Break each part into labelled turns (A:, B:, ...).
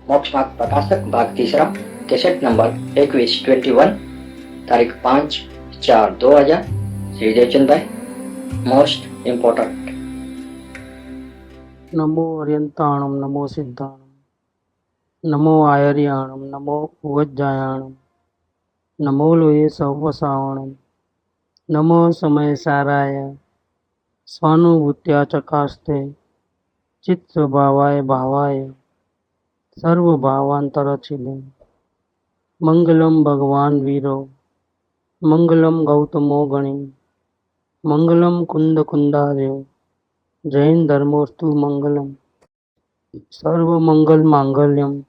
A: मोक्ष मार्ग प्रकाशक भाग तीसरा कैसेट नंबर 2121 तारीख 5/4/2000 श्री देवचंद भाई मोस्ट इम्पोर्टेंट।
B: नमो अर्यंताणम नमो सिद्धाणम नमो आयर्याणम नमो उवज्जायाणम नमो लोये सवसावणम नमो समय साराय स्वानुभूत्या चकास्ते चित्त स्वभावाय भावाय सर्वभावांतरचिले मंगलम भगवान वीरो मंगलम गौतमो गणि मंगलम कुंद कुंदार्यो जैन धर्मोस्तु मंगलम सर्व मंगल मांगल्यम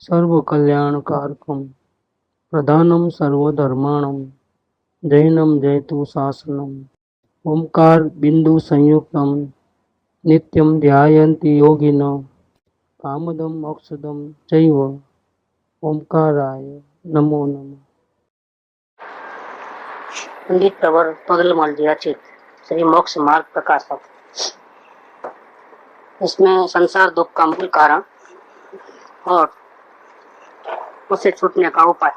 B: सर्व कल्याण कारकम प्रधानम सर्वधर्माणम जैनम जयतु शासनम ओंकार बिंदु संयुक्तम नित्यम ध्यायन्ति योगिनो कामदम मोक्षदम चैव ओंकाराय नमो नमः।
C: पंडित प्रवर पगलमल जी रचित श्री मोक्ष मार्ग प्रकाशक। इसमें संसार दुख का मूल कारण और उससे छूटने का उपाय,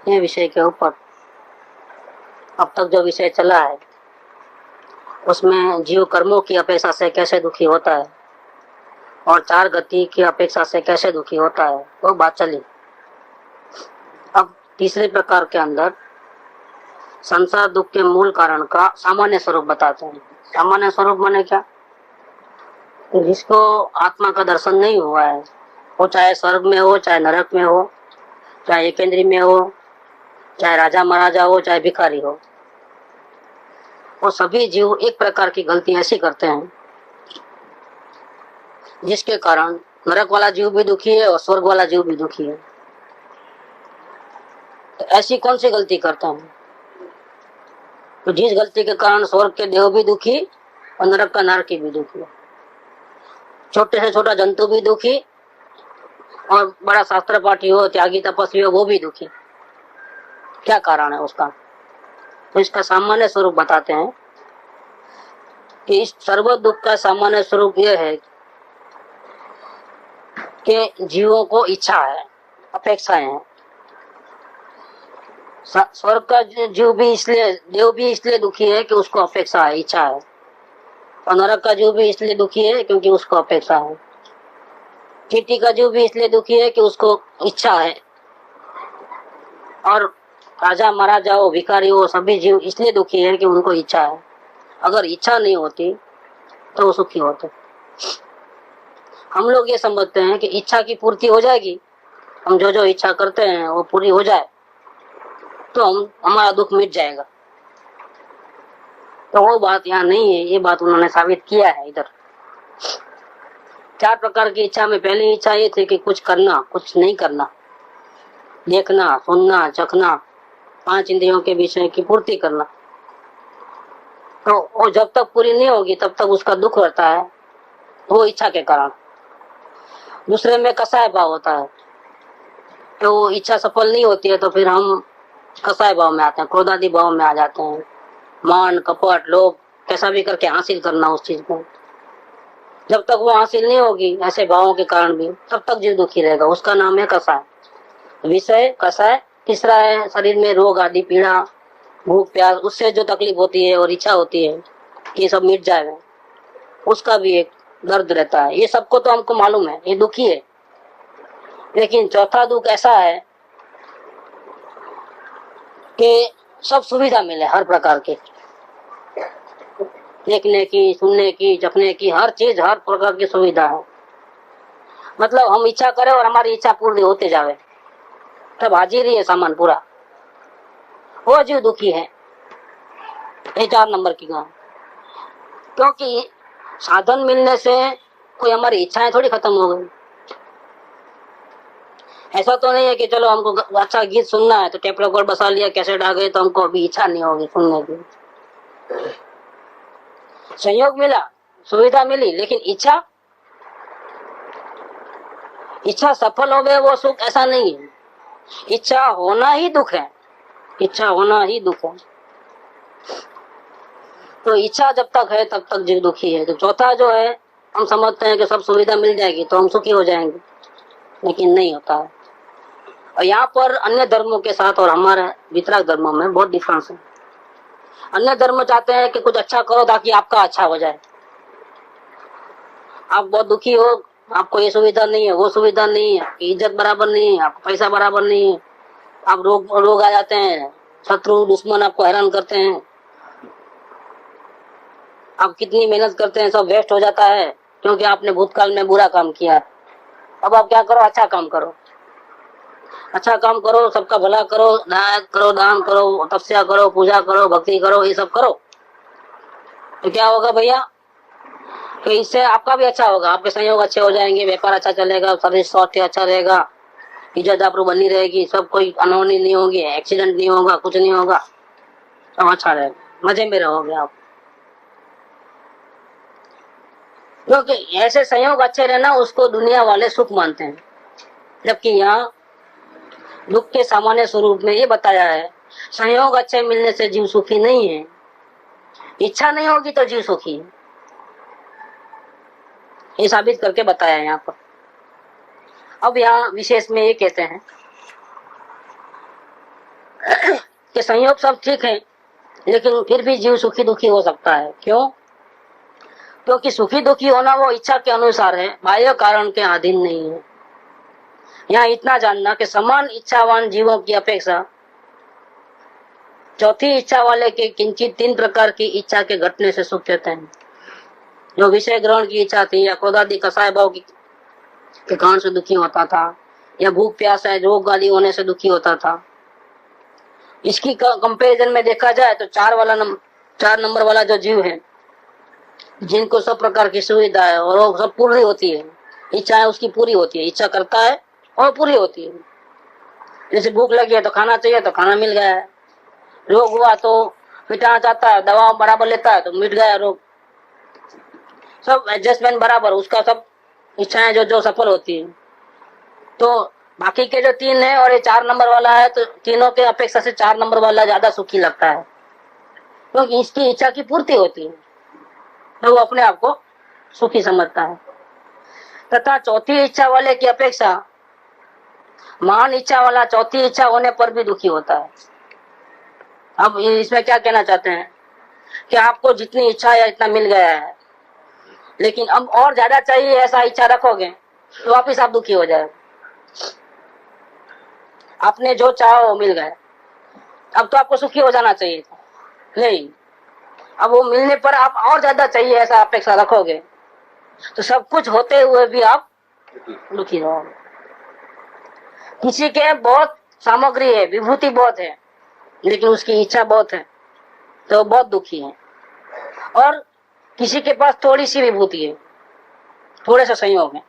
C: ये विषय के ऊपर अब तक जो विषय चला है उसमें जीव कर्मों की अपेक्षा से कैसे दुखी होता है और चार गति की अपेक्षा से कैसे दुखी होता है वो बात चली। अब तीसरे प्रकार के अंदर संसार दुख के मूल कारण का सामान्य स्वरूप बताते हैं। सामान्य स्वरूप माने क्या? जिसको आत्मा का दर्शन नहीं हुआ है, वो चाहे स्वर्ग में हो, चाहे नरक में हो, चाहे एकेंद्री में हो, चाहे राजा महाराजा हो, चाहे भिखारी हो, वो सभी जीव एक प्रकार की गलती ऐसी करते हैं जिसके कारण नरक वाला जीव भी दुखी है और स्वर्ग वाला जीव भी दुखी है। तो ऐसी कौन सी गलती करते हैं? तो जिस गलती के कारण स्वर्ग के देव भी दुखी और नरक का नरकी भी दुखी, छोटे से छोटा जंतु भी दुखी और बड़ा शास्त्र पाठी हो, त्यागी तपस्वी हो, वो भी दुखी। क्या कारण है उसका? तो इसका सामान्य स्वरूप बताते हैं कि इस सर्व दुख का सामान्य स्वरूप यह है कि जीवों को इच्छा है, अपेक्षाएं हैं। स्वर्ग का जीव भी इसलिए, देव भी इसलिए दुखी है कि उसको अपेक्षा है, इच्छा है, और नरक का जीव भी इसलिए दुखी है क्योंकि उसको अपेक्षा है। चींटी का जीव भी इसलिए दुखी है कि उसको इच्छा है, और राजा महाराजा हो, भिखारी हो, सभी जीव इसलिए दुखी है कि उनको इच्छा है। अगर इच्छा नहीं होती तो वो सुखी होते। हम लोग ये समझते हैं कि इच्छा की पूर्ति हो जाएगी, हम जो जो इच्छा करते हैं वो पूरी हो जाए तो हमारा दुख मिट जाएगा। तो वो बात यहाँ नहीं है, ये बात उन्होंने साबित किया है इधर। चार प्रकार की इच्छा में पहली इच्छा ये थी कि कुछ करना, कुछ नहीं करना, देखना, सुनना, चखना, पांच इंद्रियों के विषय की पूर्ति करना। तो वो जब तक पूरी नहीं होगी तब तक उसका दुख रहता है, वो इच्छा के कारण। दूसरे में कसाय भाव होता है, तो वो इच्छा सफल नहीं होती है तो फिर हम कसाय भाव में आते हैं, क्रोधादि भाव में आ जाते हैं। मान, कपट, लोभ, कैसा भी करके हासिल करना उस चीज को। जब तक वो हासिल नहीं होगी ऐसे भावों के कारण भी, तब तक जीव दुखी रहेगा। उसका नाम है कसाय, विषय कसाय। तीसरा है शरीर में रोग आदि, पीड़ा, भूख प्यास, उससे जो तकलीफ होती है और इच्छा होती है कि सब मिट जाए, उसका भी एक दर्द रहता है। ये सबको तो हमको मालूम है, ये दुखी है। लेकिन चौथा दुख ऐसा है कि सब सुविधा मिले, हर प्रकार की, देखने की, सुनने की, चखने की, हर चीज, हर प्रकार की सुविधा है। मतलब हम इच्छा करें और हमारी इच्छा पूरी होते जावे, तब हाजिर ही है सामान पूरा, वो जीव दुखी है। ये 4 नंबर की गाँव। क्योंकि साधन मिलने से कोई हमारी इच्छाएं थोड़ी खत्म हो गई। ऐसा तो नहीं है कि चलो हमको अच्छा गीत सुनना है तो टेप रिकॉर्ड बसा लिया, कैसेट आ गए तो हमको अभी इच्छा नहीं होगी सुनने की। संयोग मिला, सुविधा मिली, लेकिन इच्छा सफल हो गए वो सुख, ऐसा नहीं है। इच्छा होना ही दुख है, इच्छा होना ही दुख है। तो इच्छा जब तक है तब तक जीव दुखी है। तो चौथा जो है हम समझते हैं कि सब सुविधा मिल जाएगी तो हम सुखी हो जाएंगे, लेकिन नहीं होता है। और यहाँ पर अन्य धर्मों के साथ और हमारे वितराग धर्मों में बहुत डिफरेंस है। अन्य धर्म चाहते हैं कि कुछ अच्छा करो ताकि आपका अच्छा हो जाए। आप बहुत दुखी हो, आपको ये सुविधा नहीं है, वो सुविधा नहीं है, इज्जत बराबर नहीं है, आपको पैसा बराबर नहीं है, आप रोग आ जाते हैं, शत्रु दुश्मन आपको हैरान करते हैं, आप कितनी मेहनत करते हैं सब वेस्ट हो जाता है क्योंकि आपने भूतकाल में बुरा काम किया। अब आप क्या करो, अच्छा काम करो, अच्छा काम करो, सबका भला करो, दान करो, तपस्या करो, पूजा करो, भक्ति करो, ये सब करो तो क्या होगा भैया, तो इससे आपका भी अच्छा होगा, आपके संयोग अच्छे हो जाएंगे, व्यापार अच्छा चलेगा, शरीर स्वास्थ्य अच्छा रहेगा, इज्जत आपको बनी रहेगी, सब कोई अनहोनी नहीं होगी, एक्सीडेंट नहीं होगा, कुछ नहीं होगा, सब अच्छा रहेगा, मजे में रहोगे आप। क्योंकि ऐसे संयोग अच्छे रहना उसको दुनिया वाले सुख मानते हैं, जबकि यहाँ दुख के सामान्य स्वरूप में ये बताया है संयोग अच्छे मिलने से जीव सुखी नहीं है, इच्छा नहीं होगी तो जीव सुखी है, ये साबित करके बताया है यहाँ पर। अब यहाँ विशेष में ये कहते हैं कि संयोग सब ठीक है लेकिन फिर भी जीव सुखी दुखी हो सकता है। क्यों? क्योंकि सुखी दुखी होना वो इच्छा के अनुसार है, बाह्य कारण के अधीन नहीं है। यहाँ इतना जानना कि समान इच्छावान जीवों की अपेक्षा चौथी इच्छा वाले के किंचित 3 प्रकार की इच्छा के घटने से सुख देते हैं। जो विषय ग्रहण की इच्छा थी या क्रोधादि कसाय भाव के कारण से दुखी होता था, या भूख प्यास है रोग आदि होने से दुखी होता था, इसकी कंपैरिजन में देखा जाए तो 4 नंबर वाला जो जीव है जिनको सब प्रकार की सुविधा है और वो सब पूरी होती है, इच्छाएं उसकी पूरी होती है, इच्छा करता है और पूरी होती है। जैसे भूख लगी है तो खाना चाहिए तो खाना मिल गया है, रोग हुआ तो मिटाना चाहता है, दवा बराबर लेता है तो मिट गया रोग, सब एडजस्टमेंट बराबर, उसका सब इच्छाएं जो सफल होती है। तो बाकी के जो 3 है और ये 4 नंबर वाला है तो तीनों के अपेक्षा से 4 नंबर वाला ज्यादा सुखी लगता है क्योंकि इसकी इच्छा की पूर्ति होती है तो वो अपने आप को सुखी समझता है। तथा चौथी इच्छा वाले की अपेक्षा महान इच्छा वाला चौथी इच्छा होने पर भी दुखी होता है। अब इसमें क्या कहना चाहते हैं कि आपको जितनी इच्छा है इतना मिल गया है, लेकिन अब और ज्यादा चाहिए ऐसा इच्छा रखोगे तो वापिस आप दुखी हो जाए। आपने जो चाहो वो मिल गए, अब तो आपको सुखी हो जाना चाहिए था, नहीं, अब वो मिलने पर आप और ज्यादा चाहिए ऐसा अपेक्षा रखोगे तो सब कुछ होते हुए भी आप दुखी रहोगे। किसी के बहुत सामग्री है, विभूति बहुत है, लेकिन उसकी इच्छा बहुत है तो बहुत दुखी है, और किसी के पास थोड़ी सी विभूति है, थोड़े से संयोग है,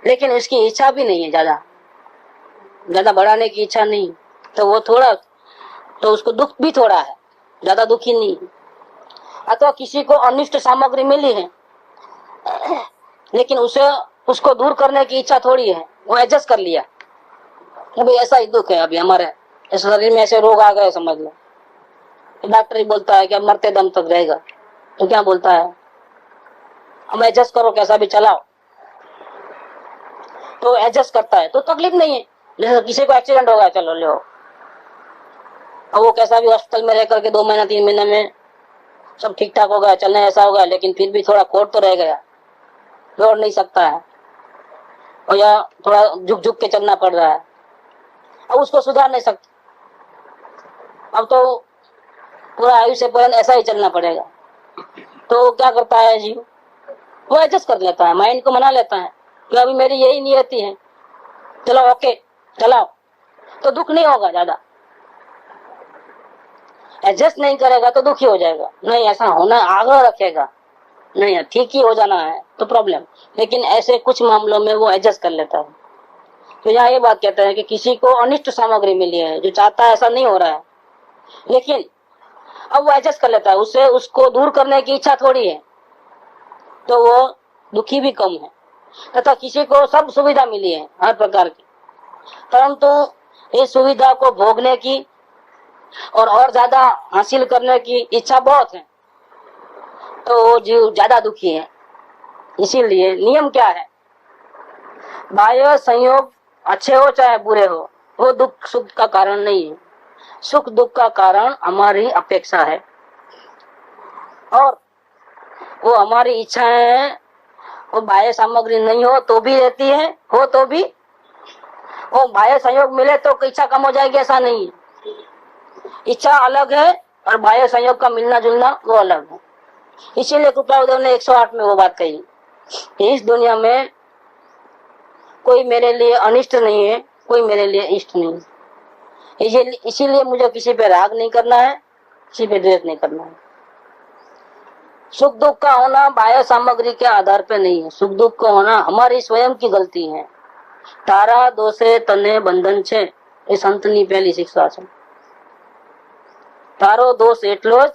C: लेकिन उसकी इच्छा भी नहीं है, ज्यादा बढ़ाने की इच्छा नहीं, तो वो थोड़ा, तो उसको दुख भी थोड़ा है, ज्यादा दुखी नहीं। अथवा किसी को अनिष्ट सामग्री मिली है लेकिन उसको दूर करने की इच्छा थोड़ी है, वो एडजस्ट कर लिया कि भाई ऐसा ही दुख है, अभी हमारे इस शरीर में ऐसे रोग आ गए समझ लो, डॉक्टर ही बोलता है कि अब मरते दम तक रहेगा, तो क्या बोलता है, हम एडजस्ट करो कैसा भी चलाओ, तो एडजस्ट करता है तो तकलीफ नहीं है। जैसे किसी को एक्सीडेंट हो गया, चलो लो, अब वो कैसा भी हॉस्पिटल में रह करके 2 महीना 3 महीने में सब ठीक ठाक हो गया, चलने ऐसा हो गया, लेकिन फिर भी थोड़ा खोट तो रह गया, दौड़ नहीं सकता है, और या थोड़ा झुक झुक के चलना पड़ रहा है, अब उसको सुधार नहीं सकते, अब तो पूरा आयुष्य पर्यंत ऐसा ही चलना पड़ेगा। तो क्या करता है जीव, वो एडजस्ट कर लेता है, माइंड को मना लेता है कि अभी मेरी यही नियति है, चलो ओके चलाओ, तो दुख नहीं होगा ज्यादा। एडजस्ट नहीं करेगा तो दुखी हो जाएगा, नहीं ऐसा होना आग्रह रखेगा, नहीं ठीक ही हो जाना है तो प्रॉब्लम, लेकिन ऐसे कुछ मामलों में वो एडजस्ट कर लेता है। तो यहाँ ये बात कहता है कि किसी को अनिष्ट सामग्री मिली है, जो चाहता है ऐसा नहीं हो रहा है, लेकिन अब वो एडजस्ट कर लेता है, उससे उसको दूर करने की इच्छा थोड़ी है, तो वो दुखी भी कम है। तथा किसी को सब सुविधा मिली है हर प्रकार की, परंतु इस सुविधा को भोगने की और ज्यादा हासिल करने की इच्छा बहुत है, तो वो जीव ज्यादा दुखी है। इसीलिए नियम क्या है, बाह्य संयोग अच्छे हो चाहे बुरे हो, वो दुख सुख का कारण नहीं है। सुख दुख का कारण हमारी अपेक्षा है, और वो हमारी इच्छाएं हैं। वो बाह्य सामग्री नहीं हो तो भी रहती है, हो तो भी। वो बाह्य संयोग मिले तो इच्छा कम हो जाएगी, ऐसा नहीं है। इच्छा अलग है और बाह्य संयोग का मिलना जुलना वो अलग है। इसीलिए कृपालुदेव ने 108 में वो बात कही कि इस दुनिया में कोई मेरे लिए अनिष्ट नहीं है, कोई मेरे लिए इष्ट नहीं है। इसीलिए मुझे किसी पे राग नहीं करना है, किसी पे द्वेष नहीं करना है। सुख दुख का होना बाह्य सामग्री के आधार पे नहीं है। सुख दुख का होना हमारी स्वयं की गलती है। तारा दोषे तने बंधन छे, એ સંતની પહેલી શિક્ષા છે। તારો દોષ એટલો જ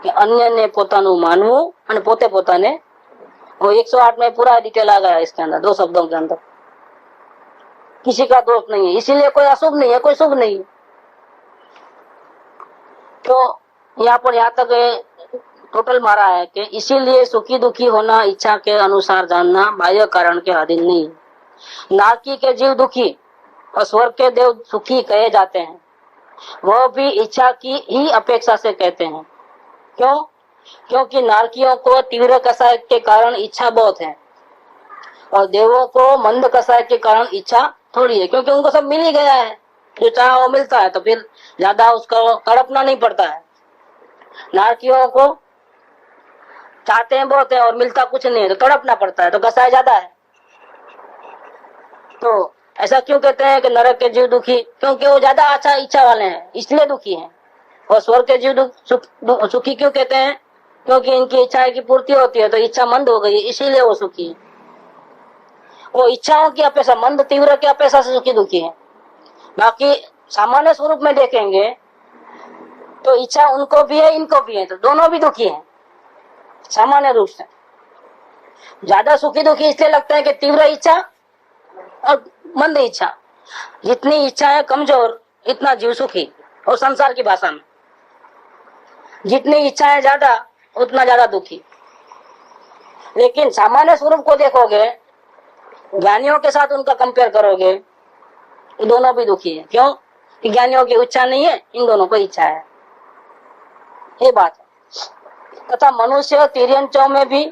C: કે અન્યને પોતાનું માનવું અને પોતે પોતાને। वो 108 में पूरा डिटेल आ गया इसके अंदर, 2 शब्दों के अंदर। किसी का दोष नहीं है, इसीलिए कोई अशुभ नहीं है, कोई शुभ नहीं है। तो यहाँ पर यहाँ तक टोटल मारा है कि इसीलिए सुखी दुखी होना इच्छा के अनुसार जानना बाह्य कारण के अधीन नहीं है। नारकी के जीव दुखी और स्वर्ग के देव सुखी कहे जाते हैं, वह भी इच्छा की ही अपेक्षा से कहते हैं। क्यों? क्योंकि नारकियों को तीव्र कसाय के कारण इच्छा बहुत है और देवों को मंद कसाय के कारण इच्छा थोड़ी है, क्योंकि उनको सब मिल ही गया है। जो चाहा वो मिलता है तो फिर ज्यादा उसको तड़पना नहीं पड़ता है। नारकियों को चाहते हैं बहुत है और मिलता कुछ नहीं है तो तड़पना पड़ता है, तो कसाय ज्यादा है। तो ऐसा क्यों कहते हैं कि नरक के जीव दुखी? क्योंकि वो ज्यादा अच्छा इच्छा वाले हैं, इसलिए दुखी हैं। और स्वर्ग के जीव सुखी क्यों कहते हैं? क्योंकि इनकी इच्छा की पूर्ति होती है, तो इच्छा मंद हो गई, इसीलिए वो सुखी है। वो इच्छाओं की अपेक्षा, मंद तीव्र की अपेक्षा से सुखी दुखी है। बाकी सामान्य स्वरूप में देखेंगे तो इच्छा उनको भी है, इनको भी है, तो दोनों भी दुखी है सामान्य रूप से। ज्यादा सुखी दुखी इसलिए लगता है कि तीव्र इच्छा और मंद इच्छा। जितनी इच्छा है कमजोर, इतना जीव सुखी। और संसार की भाषा में जितनी इच्छाएं ज्यादा, उतना ज्यादा दुखी। लेकिन सामान्य स्वरूप को देखोगे, ज्ञानियों के साथ उनका कंपेयर करोगे, दोनों भी दुखी है। क्यों? कि ज्ञानियों की इच्छा नहीं है, इन दोनों को इच्छा है, ये बात है। तथा मनुष्य तिर्यंचों में भी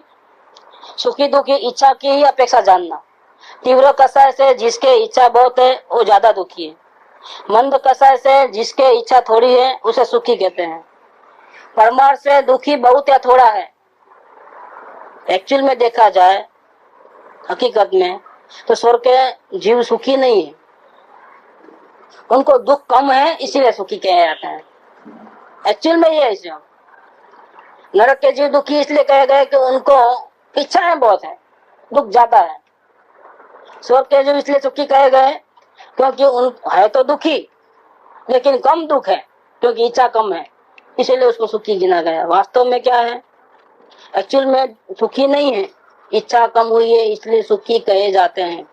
C: सुखी दुखी इच्छा की ही अपेक्षा जानना। तीव्र कसाय से जिसके इच्छा बहुत है वो ज्यादा दुखी है। मंद कसाय से जिसके इच्छा थोड़ी है उसे सुखी कहते हैं। परमार्थ से दुखी बहुत या थोड़ा है। एक्चुअल में देखा जाए हकीकत में तो स्वर्ग के जीव सुखी नहीं है, उनको दुख कम है इसीलिए सुखी कहे जाते हैं। एक्चुअल में ये है। नरक के जीव दुखी इसलिए कहे गए कि उनको इच्छाएं बहुत है, दुख ज्यादा है। स्वर्ग के जीव इसलिए सुखी कहे गए क्योंकि उन है तो दुखी लेकिन कम दुख है, क्योंकि इच्छा कम है, इसीलिए उसको सुखी गिना गया। वास्तव में क्या है? एक्चुअल में सुखी नहीं है, इच्छा कम हुई है इसलिए सुखी कहे जाते हैं।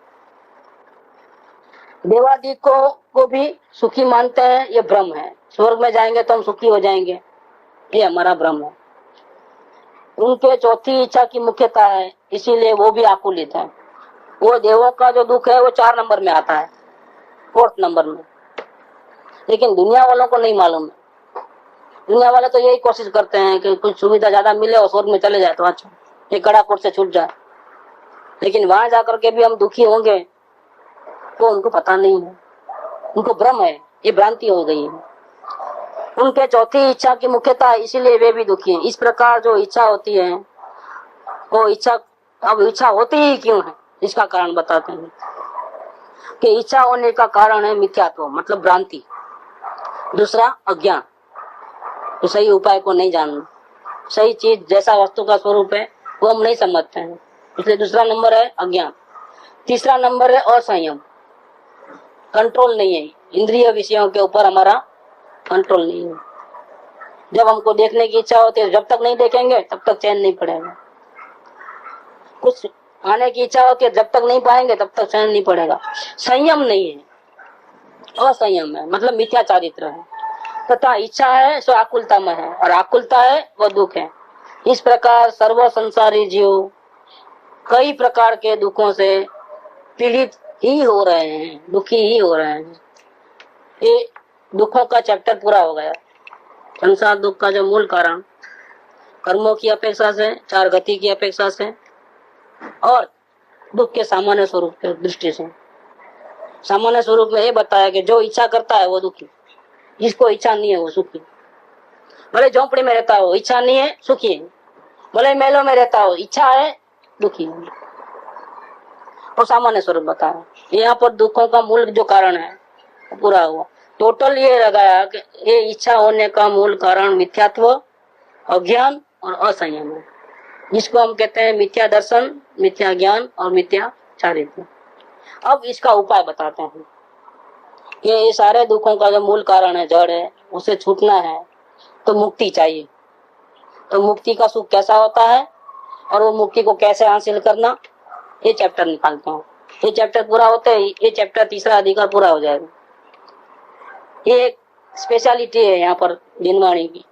C: देवादि को भी सुखी मानते हैं, ये भ्रम है। स्वर्ग में जाएंगे तो हम सुखी हो जाएंगे, ये हमारा भ्रम है। उनके चौथी इच्छा की मुख्यता है, इसीलिए वो भी आकुलित है। वो देवों का जो दुख है वो 4 नंबर में आता है, 4th नंबर में। लेकिन दुनिया वालों को नहीं मालूम है। दुनिया वाले तो यही कोशिश करते हैं कि कुछ सुविधा ज्यादा मिले और स्वर्ग में चले जाए तो अच्छा, ये कड़ा कोट से छूट जाए। लेकिन वहां जाकर के भी हम दुखी होंगे तो उनको पता नहीं है, उनको भ्रम है, ये भ्रांति हो गई है। उनके चौथी इच्छा की मुख्यता है, इसीलिए वे भी दुखी हैं। इस प्रकार जो इच्छा होती है वो इच्छा, अब इच्छा होती ही क्यों है इसका कारण बताते हैं कि इच्छा होने का कारण है मिथ्यात्व, मतलब भ्रांति। दूसरा अज्ञान, तो सही उपाय को नहीं जानना। सही चीज जैसा वस्तु का स्वरूप है वो हम नहीं समझते हैं, इसलिए दूसरा नंबर है अज्ञान। तीसरा नंबर है असंयम, कंट्रोल नहीं है। इंद्रिय विषयों के ऊपर हमारा कंट्रोल नहीं है। जब हमको देखने की इच्छा होती है, जब तक नहीं देखेंगे तब तक चैन नहीं पड़ेगा। कुछ आने की इच्छा होती है, जब तक नहीं पाएंगे तब तक चैन नहीं पड़ेगा। संयम नहीं है, असंयम है, मतलब मिथ्या चारित्र है। तथा इच्छा है सो आकुलता में है, और आकुलता है वो दुख है। इस प्रकार सर्व संसारी जीव कई प्रकार के दुखों से पीड़ित ही हो रहे हैं, दुखी ही हो रहे हैं। ये दुखों का चैप्टर पूरा हो गया। संसार दुख का जो मूल कारण कर्मों की अपेक्षा से, चार गति की अपेक्षा से और दुख के सामान्य स्वरूप के दृष्टि से। सामान्य स्वरूप में ये बताया कि जो इच्छा करता है वो दुखी, जिसको इच्छा नहीं है वो सुखी। भले झोंपड़ी में रहता हो, इच्छा नहीं है, सुखी है। भले महलों में रहता हो, इच्छा है, दुखी है। और सामान्य स्वरूप बताया। यहाँ पर दुखों का मूल जो कारण है पूरा हुआ। टोटल ये लगाया कि ये इच्छा होने का मूल कारण मिथ्यात्व, अज्ञान और असंयम है, जिसको हम कहते हैं मिथ्या दर्शन, मिथ्या ज्ञान और मिथ्या चारित्र। अब इसका उपाय बताते हैं कि ये सारे दुखों का जो मूल कारण है, जड़ है, उसे छूटना है तो मुक्ति चाहिए। तो मुक्ति का सुख कैसा होता है और वो मुक्ति को कैसे हासिल करना, ये चैप्टर निकालते हैं। ये चैप्टर पूरा होते ही ये चैप्टर तीसरा अधिकार पूरा हो जाएगा। ये एक स्पेशलिटी है यहाँ पर दिनवाणी की।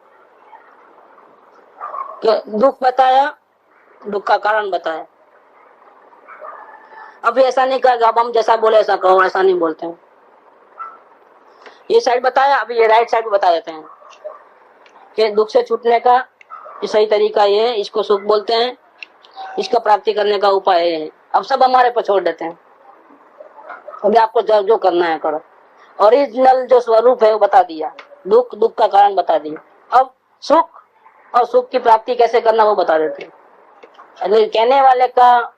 C: दुख बताया, दुख का कारण बताया। अभी ऐसा नहीं कहा अब हम जैसा बोले ऐसा कहो, ऐसा नहीं बोलते हैं। ये साइड बताया, अभी ये राइट साइड बता देते हैं कि दुख से छूटने का सही तरीका ये है, इसको सुख बोलते हैं, इसका प्राप्ति करने का उपाय है। अब सब हमारे पर छोड़ देते हैं। अभी आपको जो करना है करो। ओरिजिनल जो स्वरूप है वो बता दिया, दुख, दुख का कारण बता दिया। अब सुख और सुख की प्राप्ति कैसे करना वो बता देते हैं। कहने वाले का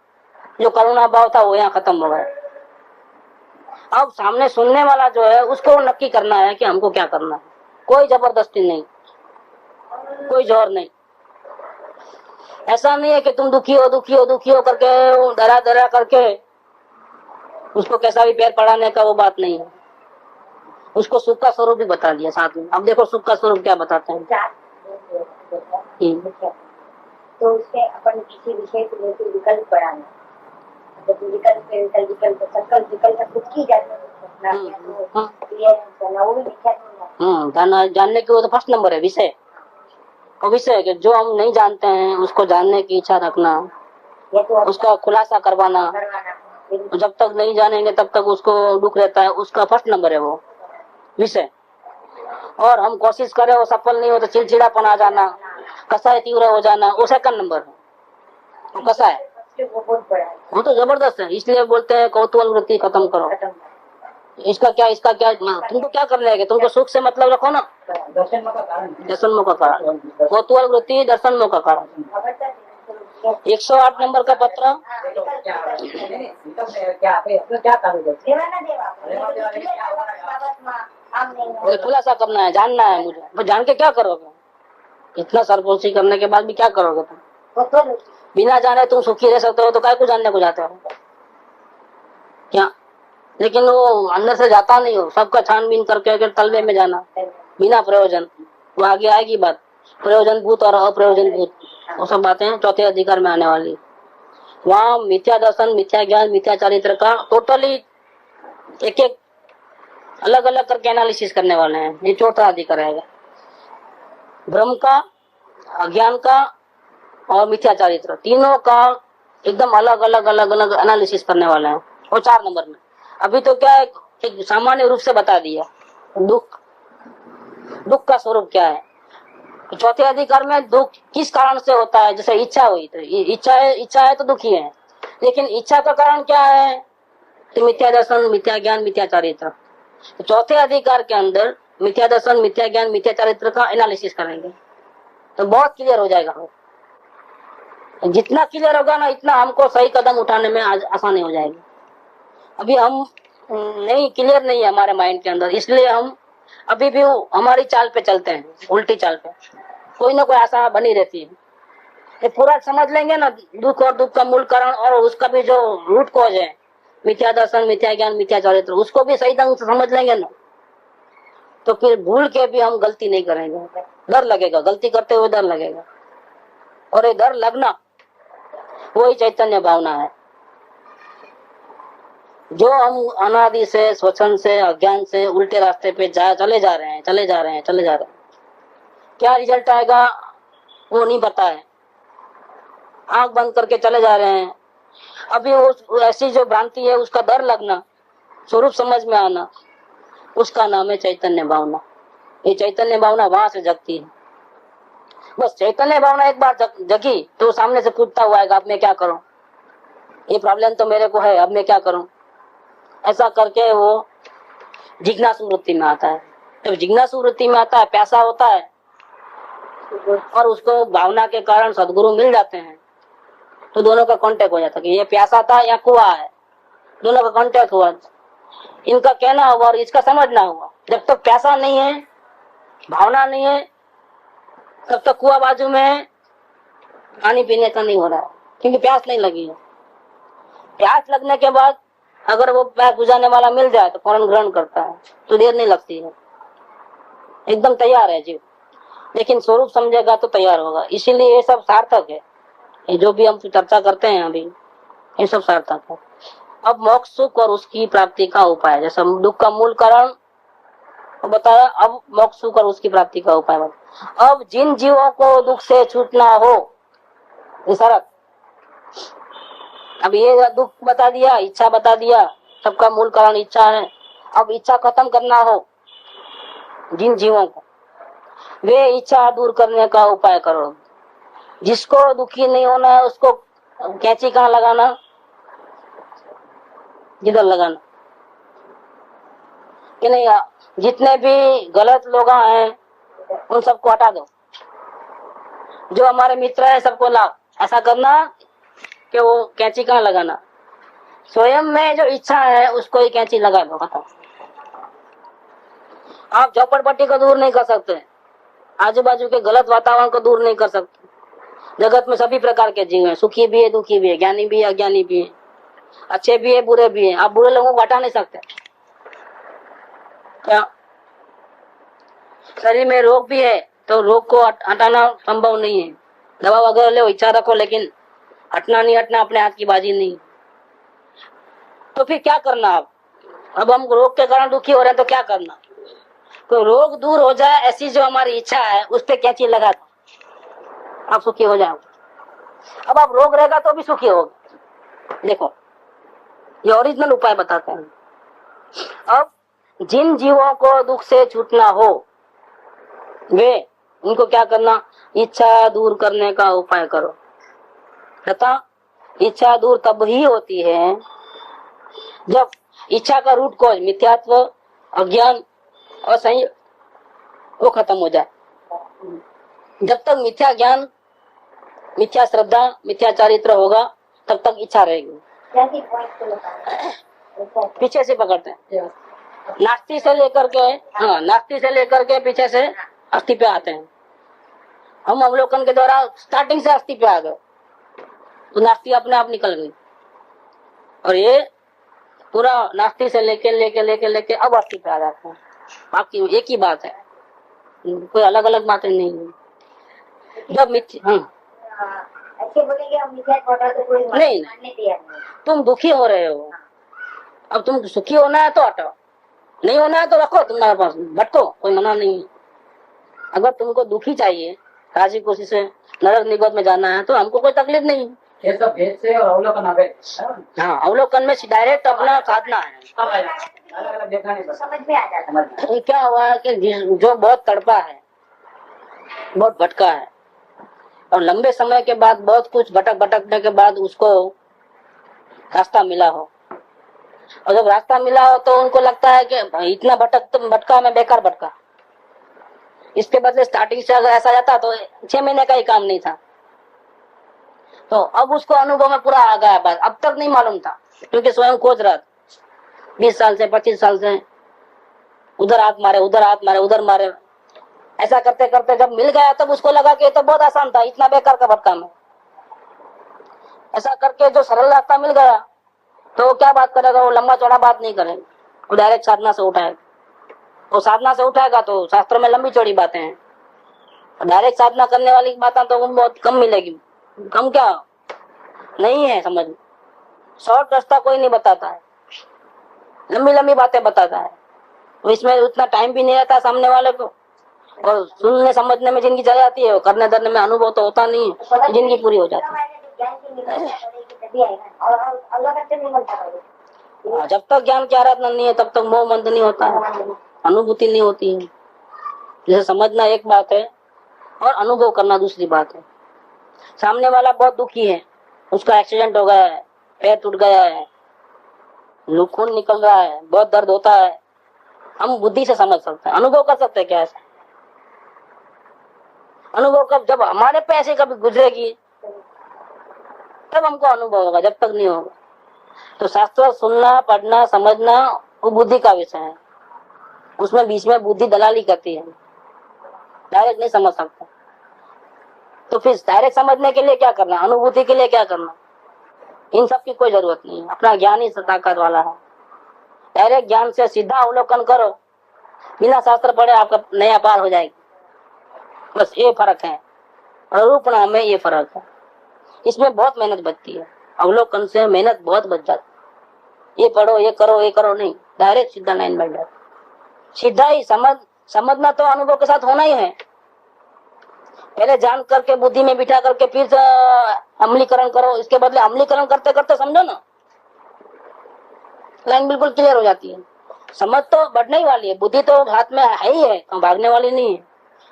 C: जो करुणा भाव था वो यहाँ खत्म हो गया। अब सामने सुनने वाला जो है उसको नक्की करना है कि हमको क्या करना है। कोई जबरदस्ती नहीं, कोई जोर नहीं। ऐसा नहीं है कि तुम दुखी हो दुखी हो दुखी हो करके डरा डरा करके उसको कैसा भी पैर पड़ाने का वो बात नहीं है। उसको सुख का स्वरूप भी बता दिया साथ में। अब देखो सुख का स्वरूप क्या बताते हैं।
D: तो उसके अपन किसी विषय को लेकर विकल्प पढ़ाना, जब विकल्प खुद की
C: जानने की वो तो फर्स्ट नंबर है विषय। और विषय के जो हम नहीं जानते हैं उसको जानने की इच्छा रखना, उसका खुलासा करवाना। जब तक नहीं जानेंगे तब तक उसको दुख रहता है, उसका फर्स्ट नंबर है वो विषय। और हम कोशिश करें वो सफल नहीं हो तो चिड़चिड़ापन आ जाना, कसाय तीव्र हो जाना, वो सेकंड नंबर है। वो कसा है, वो तो जबरदस्त है। इसलिए बोलते हैं कौतूहल वृत्ति खत्म करो। इसका क्या तुमको क्या करना है? तुमको सुख से मतलब रखो ना, दर्शन का कारण। कौतूहल वृत्ति दर्शन का कारण। 108 नंबर का पत्र खुलासा करना है, जानना है मुझे। वो जान के क्या करोगे? इतना सरपोशी करने के बाद भी क्या करोगे तुम? बिना जाने तुम सुखी रह सकते हो तो काय को जानने को जाते हो क्या? लेकिन वो अंदर से जाता नहीं हो, सबका छानबीन करके तलवे में जाना बिना प्रयोजन। वो आगे आएगी बात, प्रयोजन भूत और अप्रयोजन भूत, वो सब बातें चौथे अधिकार में आने वाली। वहाँ मिथ्या दर्शन, मिथ्या ज्ञान, मिथ्या चरित्र का टोटली एक एक अलग अलग करके एनालिसिस करने वाले हैं। ये चौथा अधिकार आएगा। भ्रम का, अज्ञान का और मिथ्या चरित्र, तीनों का एकदम अलग अलग एनालिसिस करने वाले हैं। और 4 नंबर में अभी तो क्या एक सामान्य रूप से बता दिया दुख, दुख का स्वरूप क्या है। चौथे अधिकार में दुख किस कारण से होता है? जैसे इच्छा हुई तो इच्छा है तो दुखी है, लेकिन इच्छा का कारण क्या है? तो मिथ्या दर्शन, मिथ्या ज्ञान, मिथ्या चरित्र। तो चौथे अधिकार के अंदर मिथ्या दर्शन, मिथ्या ज्ञान, मिथ्या चरित्र का एनालिसिस करेंगे तो बहुत क्लियर हो जाएगा। जितना क्लियर होगा ना इतना हमको सही कदम उठाने में आसानी हो जाएगी। अभी हम नहीं, क्लियर नहीं है हमारे माइंड के अंदर, इसलिए हम अभी भी हमारी चाल पे चलते हैं, उल्टी चाल पे। कोई ना कोई आशा बनी रहती है। ये पूरा समझ लेंगे ना दुख और दुख का मूल कारण और उसका भी जो रूट कॉज है, मिथ्या दर्शन, मिथ्या ज्ञान, मिथ्या चरित्र, उसको भी सही ढंग से समझ लेंगे ना तो फिर भूल के भी हम गलती नहीं करेंगे। डर लगेगा, गलती करते हुए डर लगेगा। और ये डर लगना वही चैतन्य भावना है। जो हम अनादि से, स्वच्छंद से, अज्ञान से उल्टे रास्ते पे चले जा रहे हैं, क्या रिजल्ट आएगा वो नहीं पता है। आंख बंद करके चले जा रहे हैं, अभी वो ऐसी जो भ्रांति है उसका डर लगना, स्वरूप समझ में आना, उसका नाम है चैतन्य भावना। ये चैतन्य भावना वहां से जगती है। बस चैतन्य भावना एक बार जगी तो सामने से पूछता हुआ है, अब मैं क्या करूं, ये प्रॉब्लम तो मेरे को है, अब मैं क्या करूं। ऐसा करके वो जिज्ञासु वृत्ति में आता है। जब जिज्ञासु वृत्ति में आता है, प्यासा होता है, और उसको भावना के कारण सदगुरु मिल जाते हैं, तो दोनों का कांटेक्ट हो जाता है कि ये प्यासा था या कुआं है। दोनों का कांटेक्ट हुआ, इनका कहना हुआ और इसका समझना हुआ। जब तक प्यासा नहीं है, भावना नहीं है, तब तक कुआं बाजू में है, पानी पीने का नहीं हो रहा है, क्योंकि प्यास नहीं लगी है। प्यास लगने के बाद अगर वो प्यास बुझाने वाला मिल जाए तो फौरन ग्रहण करता है, तो देर नहीं लगती है, एकदम तैयार है जीव। लेकिन स्वरूप समझेगा तो तैयार होगा। इसीलिए ये सब सार्थक है, ये जो भी हम चर्चा करते हैं अभी, ये सब सार्थक है। अब मोक्ष सुख और उसकी प्राप्ति का उपाय, जैसे दुख का मूल कारण बताया, अब मोक्ष सुख और उसकी प्राप्ति का उपाय बताया। अब जिन जीवों को दुख से छूटना हो, शरत, अब ये दुख बता दिया, इच्छा बता दिया, सबका मूल कारण इच्छा है। अब इच्छा खत्म करना हो जिन जीवों को, वे इच्छा दूर करने का उपाय करो। जिसको दुखी नहीं होना है उसको कैंची कहाँ लगाना, जिधर लगाना कि नहीं। जितने भी गलत लोग हैं उन सबको हटा दो, जो हमारे मित्र है सबको लाओ। ऐसा करना कि वो कैंची कहाँ लगाना, स्वयं में जो इच्छा है उसको ही कैंची लगा दो, खत्म। आप झोपड़पट्टी को दूर नहीं कर सकते, आजू बाजू के गलत वातावरण को दूर नहीं कर सकते। जगत में सभी प्रकार के जीव हैं, सुखी भी है, दुखी भी है, ज्ञानी भी है, अज्ञानी भी है, अच्छे भी है, बुरे भी है। आप बुरे लोगों को हटा नहीं सकते। क्या शरीर में रोग भी है तो रोग को हटाना संभव नहीं है। दवा वगैरह लो, इच्छा रखो, लेकिन हटना नहीं हटना अपने हाथ की बाजी नहीं। तो फिर क्या करना? अब हम रोग के कारण दुखी हो रहे हैं तो क्या करना? तो रोग दूर हो जाए ऐसी जो हमारी इच्छा है उस पे कैंची लगा दो, आप सुखी हो जाओगे। अब आप रोग रहेगा तो भी सुखी होगे। देखो ये ओरिजिनल उपाय बताते हैं। अब जिन जीवों को दुख से छूटना हो वे, उनको क्या करना? इच्छा दूर करने का उपाय करो। तथा इच्छा दूर तब ही होती है जब इच्छा का रूट कॉज मिथ्यात्व, अज्ञान और संयोग वो खत्म हो जाए। जब तक मिथ्या ज्ञान, मिथ्या श्रद्धा, मिथ्या चारित्र होगा तब तक इच्छा रहेगी। पीछे से पकड़ते हैं, नास्ती से लेकर के, हाँ नास्ती से लेकर के पीछे से अस्थि पे आते हैं। हम अवलोकन के द्वारा स्टार्टिंग से अस्थि पे आ गए तो नास्ती अपने आप निकल गई, और ये पूरा नास्ती से लेके लेके लेके लेके अब अस्थि पे आ जाते हैं। बाकी एक ही बात है, कोई अलग अलग बातें नहीं है। जब मिथ्या,
D: ऐसे बोलेंगे हम मिथ्या छोटा तो कोई
C: नहीं,
D: मानने तैयार नहीं।
C: तुम दुखी हो रहे हो, अब तुम सुखी होना है तो हटाओ, नहीं होना है तो रखो तुम्हारे पास, भटको, कोई मना नहीं है। अगर तुमको दुखी चाहिए, राजी खुशी से नरक निगोद में जाना है तो हमको कोई तकलीफ नहीं।
A: ये सब भेद से और अवलोकन अभेद।
C: हाँ, अवलोकन में डायरेक्ट अपना साधना है।
D: समझ में आ जाता है।
C: क्या हुआ है कि जो बहुत तड़पा है, बहुत भटका है, और लंबे समय के बाद बहुत कुछ भटकने के बाद उसको रास्ता मिला हो, और जब रास्ता मिला हो तो उनको लगता है कि इतना भटका मैं बेकार भटका। इसके बदले स्टार्टिंग से अगर ऐसा जाता तो 6 महीने का ही काम नहीं था। तो अब उसको अनुभव में पूरा आ गया, बात अब तक नहीं मालूम था क्योंकि स्वयं खोज रहा था 20 साल से 25 साल से, उधर हाथ मारे उधर हाथ मारे उधर मारे, ऐसा करते करते जब मिल गया तब उसको लगा कि ये तो बहुत आसान था, इतना बेकार का भटका मैं। ऐसा करके जो सरल रास्ता मिल गया तो वो क्या बात करेगा, वो लंबा चौड़ा बात नहीं करेगा, वो डायरेक्ट साधना से उठाएगा। वो साधना से उठाएगा तो शास्त्रों में लंबी चौड़ी बातें हैं, डायरेक्ट साधना करने वाली बातें तो बहुत कम मिलेगी। कम क्या नहीं है, समझ, शॉर्ट रास्ता कोई नहीं बताता है, लंबी लंबी बातें बताता है। तो इसमें उतना टाइम भी नहीं रहता सामने वाले को, और सुनने समझने में जिनकी चली जाती है, करने धरने में अनुभव तो होता नहीं है, जिनकी पूरी हो जाती है।
D: तभी आएगा और अवलोकन से नहीं बनता कभी।
C: जब तक ज्ञान की आराधना नहीं है तब तक मोह बंद नहीं होता है, अनुभूति नहीं होती है। जैसे समझना एक बात है और अनुभव करना दूसरी बात है। सामने वाला बहुत दुखी है, उसका एक्सीडेंट हो गया है, पैर टूट गया है, खून निकल रहा है, बहुत दर्द होता है, हम बुद्धि से समझ सकते हैं। अनुभव कर सकते हैं क्या ऐसा? अनुभव कब? जब हमारे पे ऐसे कभी गुजरेगी तब हमको अनुभव होगा, जब तक नहीं होगा। तो शास्त्र सुनना, पढ़ना, समझना वो बुद्धि का विषय है, उसमें बीच में बुद्धि दलाली करती है, डायरेक्ट नहीं समझ सकता। तो फिर डायरेक्ट समझने के लिए क्या करना, अनुभूति के लिए क्या करना? इन सब की कोई जरूरत नहीं है, अपना ज्ञान ही ताकत वाला है। डायरेक्ट ज्ञान से सीधा अवलोकन करो, बिना शास्त्र पढ़े आपका नया पार हो जाएगी। बस ये फर्क है, अरूपणा में ये फर्क है। इसमें बहुत मेहनत बचती है, अवलोकन से मेहनत बहुत बच जाती। ये पढ़ो, ये करो, ये करो नहीं, डायरेक्ट सीधा लाइन बैठ जाती। सीधा ही समझना तो अनुभव के साथ होना ही है। पहले जान करके बुद्धि में बिठा करके फिर अमलीकरण करो, इसके बदले अमलीकरण करते करते समझो ना, लाइन बिल्कुल क्लियर हो जाती है। समझ तो बढ़ने ही वाली है, बुद्धि तो हाथ में है ही है, तो भागने वाली नहीं है।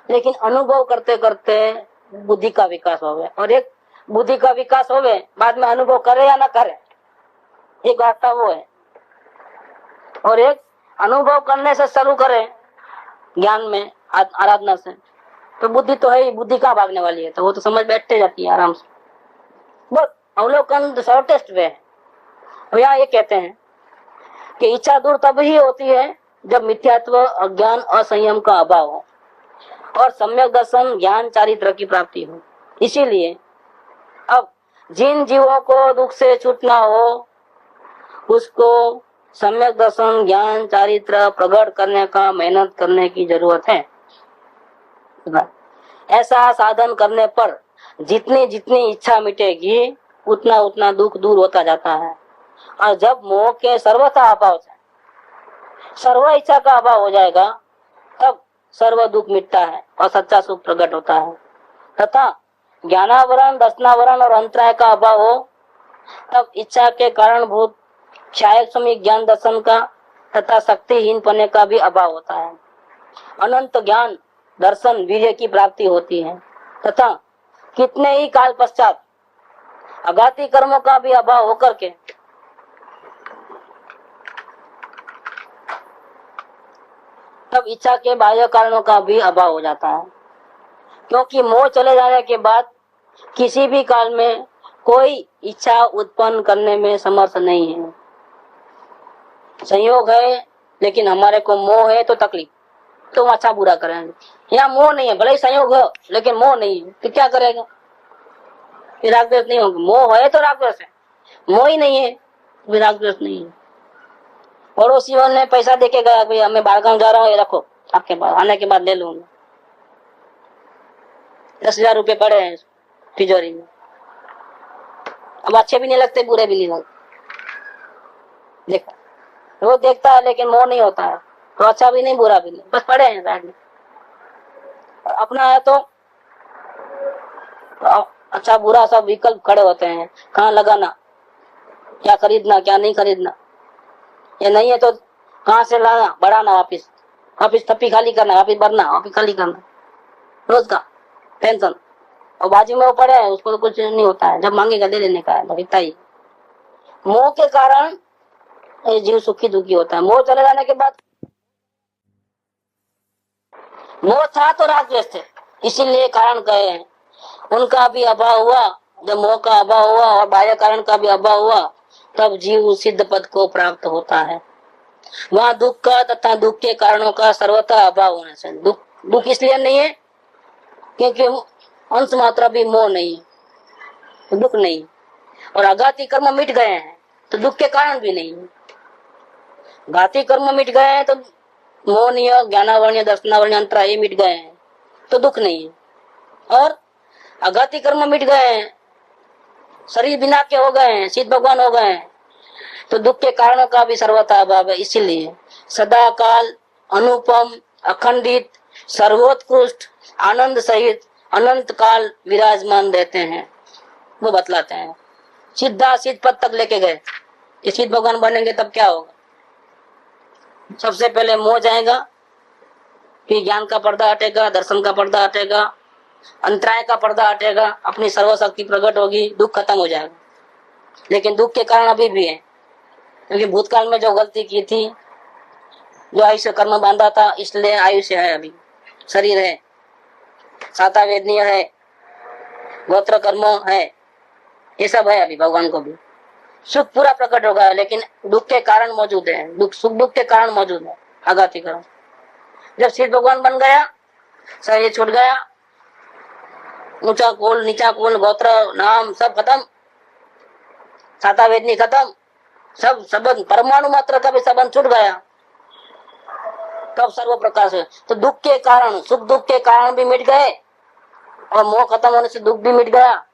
C: लेकिन अनुभव करते करते बुद्धि का विकास हो गया, और एक बुद्धि का विकास हो गए बाद में अनुभव करे या ना करे, एक वार्ता वो है। और एक अनुभव करने से शुरू करे ज्ञान में, आराधना से, तो बुद्धि तो है ही, बुद्धि कहाँ भागने वाली है, तो वो तो समझ बैठते जाती है आराम से। बस अवलोकन शॉर्टेस्ट वे है। यहाँ ये कहते हैं कि इच्छा दूर तब ही होती है जब मिथ्यात्व, अज्ञान, असंयम का अभाव हो और सम्यक दर्शन, ज्ञान, चारित्र की प्राप्ति हो। इसीलिए अब जिन जीवों को दुख से छूटना हो उसको सम्यक दर्शन, ज्ञान, चारित्र प्रकट करने का मेहनत करने की जरूरत है। ऐसा साधन करने पर जितनी जितनी इच्छा मिटेगी उतना उतना दुख दूर होता जाता है। और जब मोह के सर्वथा अभाव से सर्व इच्छा का अभाव हो जाएगा तब सर्व दुख मिटता है और सच्चा सुख प्रकट होता है। तथा ज्ञानावरण, दर्शनावरण और अंतराय का अभाव हो तब इच्छा के कारणभूत क्षायक समय ज्ञान दर्शन का तथा शक्तिहीन पने का भी अभाव होता है। अनंत ज्ञान, दर्शन, वीर्य की प्राप्ति होती है तथा कितने ही काल पश्चात अघाती कर्मों का भी अभाव होकर के तब इच्छा के बाह्य कारणों का भी अभाव हो जाता है। क्योंकि मोह चले जाने के बाद किसी भी काल में कोई इच्छा उत्पन्न करने में समर्थ नहीं है। संयोग है लेकिन हमारे को मोह है तो तकलीफ, तो अच्छा बुरा करेंगे। यहाँ मोह नहीं है, भले ही संयोग हो लेकिन मोह नहीं है, तो क्या करेगा? राग द्वेष नहीं होगा। मोह है तो राग द्वेष है, मोह ही नहीं है राग द्वेष नहीं है। पड़ोसी ने पैसा देके गया, भैया मैं बालगांव जा रहा हूँ, ये रखो आपके पास, आने के बाद ले लूंगा। 10,000 रुपए पड़े हैं तिजोरी में, अब अच्छे भी नहीं लगते, बुरे भी नहीं लगते। देखो वो देखता है लेकिन मोह नहीं होता है, तो अच्छा भी नहीं बुरा भी नहीं, बस पड़े हैं साइड में। अपना है तो अच्छा बुरा सब विकल्प खड़े होते हैं, कहाँ लगाना, क्या खरीदना, क्या नहीं खरीदना। ये नहीं है तो कहाँ से लाना, बढ़ाना, वापिस थप्पी खाली करना, वापिस भरना, वापिस खाली करना, रोज का टेंशन। और बाजू में वो पड़े है, उसको तो कुछ नहीं होता है, जब मांगेगा दे लेने का है, तो इतना ही। मोह के कारण जीव सुखी दुखी होता है। मोह चले जाने के बाद, मोह था तो राग द्वेष थे, इसीलिए कारण कहे हैं उनका भी अभाव हुआ। जब मोह का अभाव हुआ और बाह्य कारण का भी अभाव हुआ तब जीव सिद्ध पद को प्राप्त होता है। वहाँ दुख का तथा दुख के कारणों का सर्वथा अभाव होने से दुख इसलिए नहीं है क्योंकि अंश मात्रा भी मोह नहीं है, तो दुख नहीं। और अघाती कर्म मिट गए हैं तो दुख के कारण भी नहीं है। घाती कर्म मिट गए हैं तो मोह नहीं है, ज्ञानावरणीय, दर्शनावरणीय, अंतराय मिट गए हैं तो दुख नहीं है। और अघाती कर्म मिट गए हैं, शरीर बिना के हो गए हैं, सिद्ध भगवान हो गए हैं, तो दुख के कारणों का भी सर्वथा अभाव है। इसीलिए सदा काल अनुपम, अखंडित, सर्वोत्कृष्ट, आनंद सहित अनंत काल विराजमान रहते हैं, वो बतलाते हैं। सीधा सिद्ध पद तक लेके गए कि सिद्ध भगवान बनेंगे तब क्या होगा। सबसे पहले मोह जाएगा, फिर ज्ञान का पर्दा हटेगा, दर्शन का पर्दा हटेगा, अंतराय का पर्दा हटेगा, अपनी सर्वशक्ति प्रकट होगी, दुख खत्म हो जाएगा। लेकिन दुख के कारण अभी भी है, क्योंकि भूतकाल में जो गलती की थी, जो आयुष्य कर्म बांधा था, इसलिए आयुष्य है, अभी शरीर है, साता वेदनीय है, गोत्र कर्म है, ये सब है अभी। भगवान को भी सुख पूरा प्रकट होगा, लेकिन दुख के कारण मौजूद है, दुख सुख दुख के कारण मौजूद है, आघाती कारण। जब सिद्ध भगवान बन गया, शरीर छूट गया, ऊंचा कुल नीचा कुल गोत्र नाम सब खत्म, साता वेदनी खत्म, सब संबंध परमाणु मात्र का भी संबंध छूट गया, तब सर्व प्रकाश है। तो दुख के कारण, सुख दुख के कारण भी मिट गए और मोह खत्म होने से दुख भी मिट गया।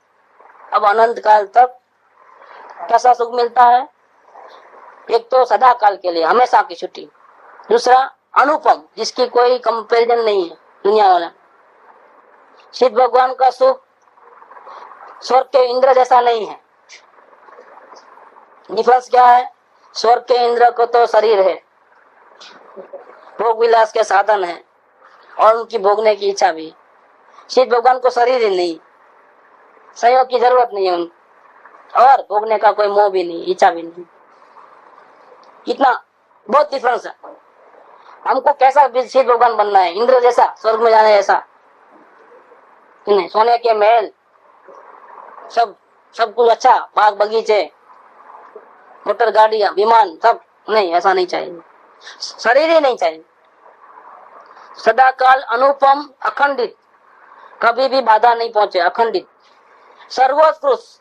C: अब अनंत काल तक कैसा सुख मिलता है? एक तो सदा काल के लिए हमेशा की छुट्टी, दूसरा अनुपम, जिसकी कोई कंपैरिजन नहीं है दुनिया वाला। शिव भगवान का सुख स्वर्ग के इंद्र जैसा नहीं है। डिफरेंस क्या है? स्वर्ग के इंद्र को तो शरीर है, भोग विलास के साधन है और उनकी भोगने की इच्छा भी। शिव भगवान को शरीर ही नहीं, संयोग की जरूरत नहीं है उनको, और भोगने का कोई मोह भी नहीं, इच्छा भी नहीं। कितना बहुत डिफरेंस है। हमको कैसा शिव भगवान बनना है? इंद्र जैसा, स्वर्ग में जाने जैसा नहीं, सोने के महल, सब कुछ अच्छा, बाग बगीचे, मोटर गाड़ियां, विमान, सब नहीं, ऐसा नहीं चाहिए। शरीर ही नहीं चाहिए। सदाकाल अनुपम, अखंडित, कभी भी बाधा नहीं पहुंचे, अखंडित, सर्वोत्कृष्ट,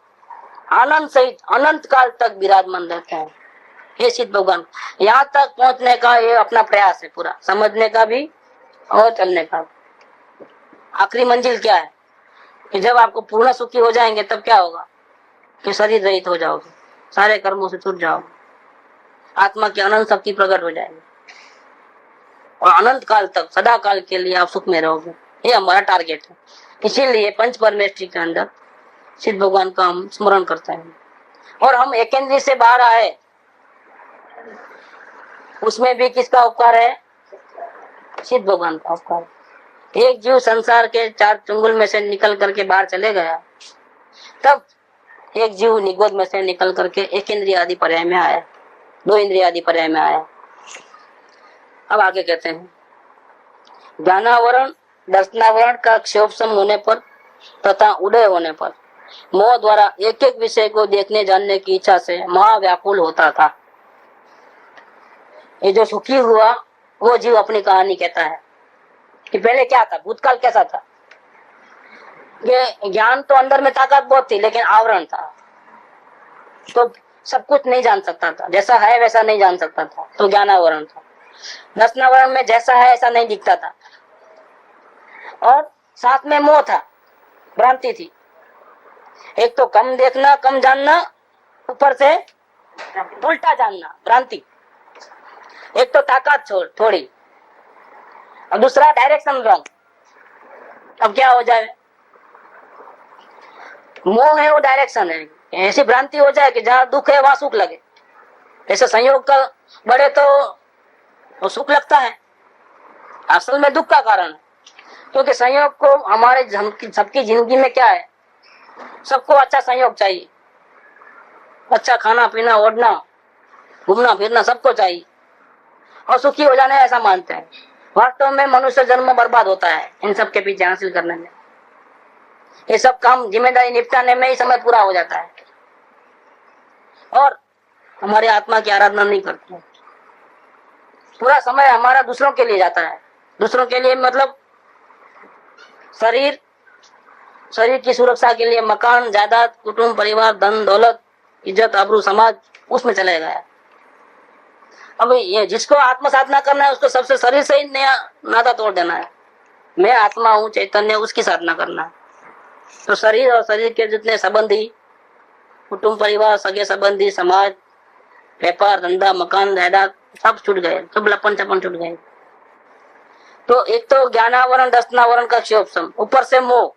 C: आनंद सहित अनंत काल तक विराजमान रहता है ये सिद्ध भगवान। यहाँ तक पहुंचने का ये अपना प्रयास है, पूरा समझने का भी और चलने का भी। आखिरी मंजिल क्या है कि जब आपको पूर्ण सुखी हो जाएंगे तब क्या होगा कि शरीर रहित हो जाओगे, सारे कर्मों से छूट जाओगे, आत्मा की अनंत शक्ति प्रकट हो जाएगी और अनंत काल तक, सदा काल के लिए आप सुख में रहोगे। ये हमारा टारगेट है। इसीलिए पंच परमेष्टि के अंदर सिद्ध भगवान का हम स्मरण करते हैं। और हम एकेंद्रीय से बाहर आए, उसमें भी किसका उपकार है? सिद्ध भगवान का उपकार। एक जीव संसार के चार चुंगल में से निकल करके बाहर चले गया, तब एक जीव निगोद में से निकल करके एक इंद्रिय आदि पर्याय में आया, दो इंद्रिय आदि पर्याय में आया। अब आगे कहते हैं, ज्ञानावरण दर्शनावरण का क्षोभसम होने पर तथा उदय होने पर मोह द्वारा एक एक विषय को देखने जानने की इच्छा से महाव्याकुल होता था। ये जो सुखी हुआ वो जीव अपनी कहानी कहता है कि पहले क्या था, भूतकाल कैसा था। ये ज्ञान तो अंदर में ताकत बहुत थी, लेकिन आवरण था, तो सब कुछ नहीं जान सकता था, जैसा है वैसा नहीं जान सकता था, तो ज्ञानावरण था। दर्शनावरण में जैसा है ऐसा नहीं दिखता था, और साथ में मोह था, भ्रांति थी। एक तो कम देखना, कम जानना, ऊपर से उल्टा जानना, भ्रांति। एक तो ताकत थोड़ी, और दूसरा डायरेक्शन रॉन्ग। अब क्या हो जाए? मोह है वो डायरेक्शन है, ऐसी भ्रांति हो जाए कि जहाँ दुख है वहां सुख लगे। ऐसे संयोग का बढ़े तो वो सुख लगता है, असल में दुख का कारण है। क्योंकि संयोग को हमारे सबकी जिंदगी में क्या है, सबको अच्छा संयोग चाहिए, अच्छा खाना पीना, ओढ़ना, घूमना फिरना, सबको चाहिए, और सुखी हो जाना ऐसा मानते हैं। वास्तव में मनुष्य जन्म बर्बाद होता है इन सब के पीछे हासिल करने में। ये सब काम जिम्मेदारी निपटाने में ही समय पूरा हो जाता है, और हमारे आत्मा की आराधना नहीं करते हैं। पूरा समय हमारा दूसरों के लिए जाता है। दूसरों के लिए मतलब शरीर की सुरक्षा के लिए मकान, जायदाद, कुटुंब, परिवार, धन दौलत, इज्जत, आबरू, समाज, उसमें चले गया। अब ये जिसको आत्म साधना करना है उसको सबसे शरीर से ही नया नाता तोड़ देना है। मैं आत्मा हूँ, चैतन्य, उसकी साधना करना है। तो शरीर और शरीर के जितने संबंधी, कुटुंब, परिवार, सगे संबंधी, समाज, व्यापार, धंधा, मकान, जायदाद, सब छूट गए, सब लपन चपन छूट गए। तो एक तो ज्ञानावरण दर्शनावरण का क्षोभसम, ऊपर से मोह,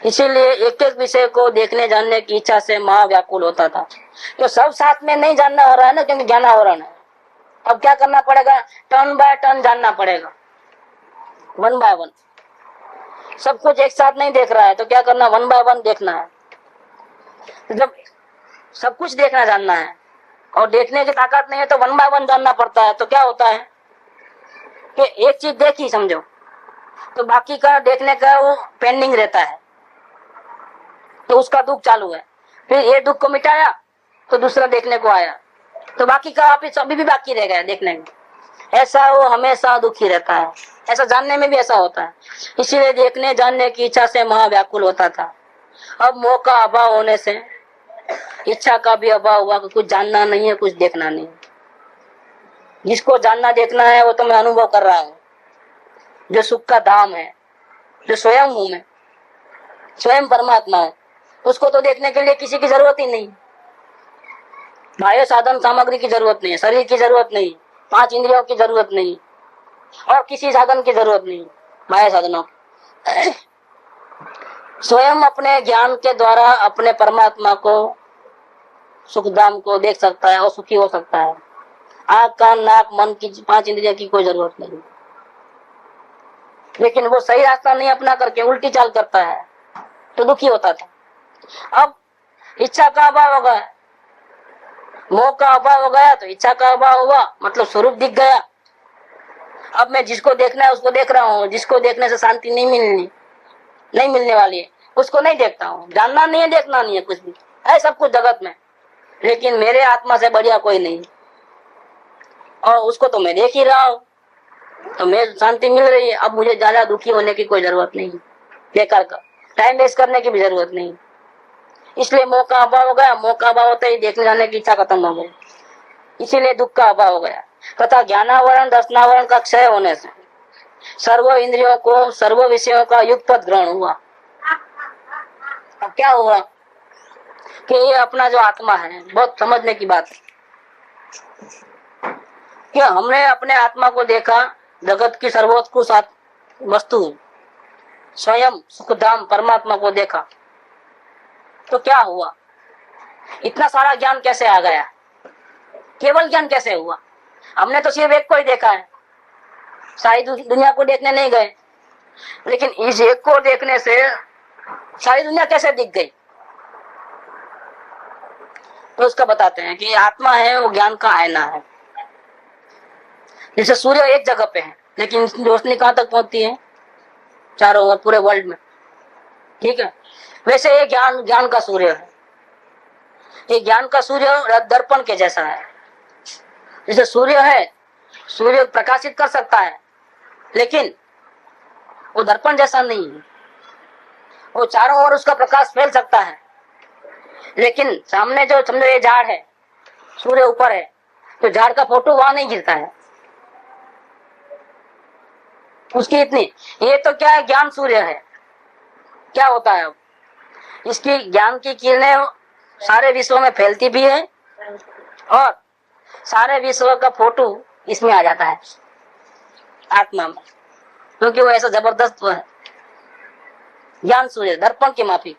C: इसीलिए एक एक विषय को देखने जानने की इच्छा से महाव्याकुल होता था। तो सब साथ में नहीं जानना हो रहा है ना, क्योंकि ज्ञानावरण है। अब क्या करना पड़ेगा, टर्न बाय टर्न जानना पड़ेगा, वन बाय वन। सब कुछ एक साथ नहीं देख रहा है तो क्या करना, वन बाय वन देखना है। तो जब सब कुछ देखना जानना है और देखने की ताकत नहीं है तो वन बाय वन जानना पड़ता है। तो क्या होता है कि एक चीज देखी समझो तो बाकी का देखने का वो पेंडिंग रहता है, तो उसका दुख चालू है। फिर ये दुख को मिटाया तो दूसरा देखने को आया, तो बाकी का अभी भी बाकी रह गया देखने में। ऐसा वो हमेशा दुखी रहता है। ऐसा जानने में भी ऐसा होता है। इसीलिए देखने जानने की इच्छा से महाव्याकुल होता था। अब मोह का अभाव होने से इच्छा का भी अभाव हुआ कि कुछ जानना नहीं है, कुछ देखना नहीं। जिसको जानना देखना है वो तो मैं अनुभव कर रहा हूँ, जो सुख का धाम है, जो स्वयं हूं मैं, स्वयं परमात्मा है, उसको तो देखने के लिए किसी की जरूरत ही नहीं। बाह्य साधन सामग्री की जरूरत नहीं है, शरीर की जरूरत नहीं, 5 इंद्रियों की जरूरत नहीं, और किसी साधन की जरूरत नहीं बाह्य साधनों की। स्वयं अपने ज्ञान के द्वारा अपने परमात्मा को, सुखधाम को देख सकता है और सुखी हो सकता है। आंख कान नाक मन की 5 इंद्रियों की कोई जरूरत नहीं। लेकिन वो सही रास्ता नहीं अपना करके उल्टी चाल करता है तो दुखी होता था। अब इच्छा का अभाव हो गया, मोह का अभाव हो गया, तो इच्छा का अभाव हुआ, मतलब स्वरूप दिख गया। अब मैं जिसको देखना है उसको देख रहा हूँ। जिसको देखने से शांति नहीं मिलने वाली है उसको नहीं देखता हूँ। जानना नहीं है, देखना नहीं है, कुछ भी है सब कुछ जगत में, लेकिन मेरे आत्मा से बढ़िया कोई नहीं, और उसको तो मैं देख ही रहा हूँ, तो मैं शांति मिल रही है। अब मुझे ज्यादा दुखी होने की कोई जरूरत नहीं, बेकार का टाइम वेस्ट करने की भी जरूरत नहीं। इसलिए मोह का अभाव हो गया। मोह का अभाव होता ही देखने जाने की इच्छा खत्म हो गई, इसीलिए दुख का अभाव हो गया। तथा ज्ञानावरण दर्शनावरण का क्षय होने से सर्व इंद्रियों को सर्व विषयों का युगपथ ग्रहण हुआ। अब क्या हुआ कि ये अपना जो आत्मा है, बहुत समझने की बात है कि हमने अपने आत्मा को देखा, जगत की सर्वोत्कृष्ट वस्तु स्वयं सुखधाम परमात्मा को देखा, तो क्या हुआ, इतना सारा ज्ञान कैसे आ गया, केवल ज्ञान कैसे हुआ। हमने तो सिर्फ एक को ही देखा है, सारी दुनिया को देखने नहीं गए, लेकिन इस एक को देखने से सारी दुनिया कैसे दिख गई, तो उसका बताते हैं कि आत्मा है वो ज्ञान का आईना है। जैसे सूर्य एक जगह पे है लेकिन रोशनी कहां तक पहुंचती है, चारों ओर पूरे वर्ल्ड में, ठीक है। वैसे ये ज्ञान का सूर्य है। ये ज्ञान का सूर्य दर्पण के जैसा है। जैसे सूर्य है, सूर्य प्रकाशित कर सकता है, लेकिन वो दर्पण जैसा नहीं है। वो चारों ओर उसका प्रकाश फैल सकता है, लेकिन सामने जो समझो ये झाड़ है, सूर्य ऊपर है, तो झाड़ का फोटो वहां नहीं गिरता है उसकी इतनी। ये तो क्या है, ज्ञान सूर्य है। क्या होता है अब, इसकी ज्ञान की किरणें सारे विश्व में फैलती भी है और सारे विश्व का फोटो इसमें आ जाता है आत्मा में, क्योंकि वो ऐसा जबरदस्त है ज्ञान सूर्य, दर्पण की माफी।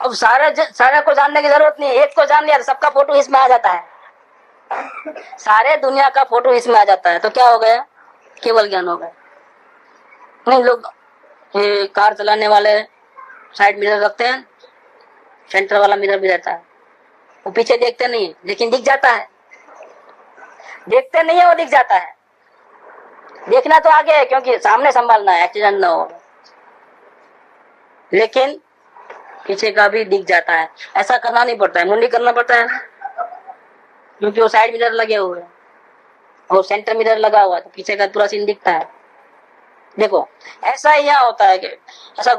C: अब सारे को जानने की जरूरत नहीं, एक को जान लिया तो सबका फोटो इसमें आ जाता है, सारे दुनिया का फोटो इसमें आ जाता है। तो क्या हो गया, केवल ज्ञान हो गया। नहीं, लोग ये कार चलाने वाले साइड मिरर रखते हैं, सेंटर वाला मिरर भी रहता है, वो पीछे देखते नहीं है लेकिन दिख जाता है। देखते नहीं है, वो दिख जाता है। देखना तो आगे है क्योंकि सामने संभालना है, एक्सीडेंट ना हो, लेकिन पीछे का भी दिख जाता है। ऐसा करना नहीं पड़ता है, मुंडी करना पड़ता है ना, क्योंकि वो साइड मिरर लगे हुए हैं और सेंटर मिरर लगा हुआ है, तो पीछे का पूरा सीन दिखता है। देखो ऐसा ही यहाँ होता है कि ऐसा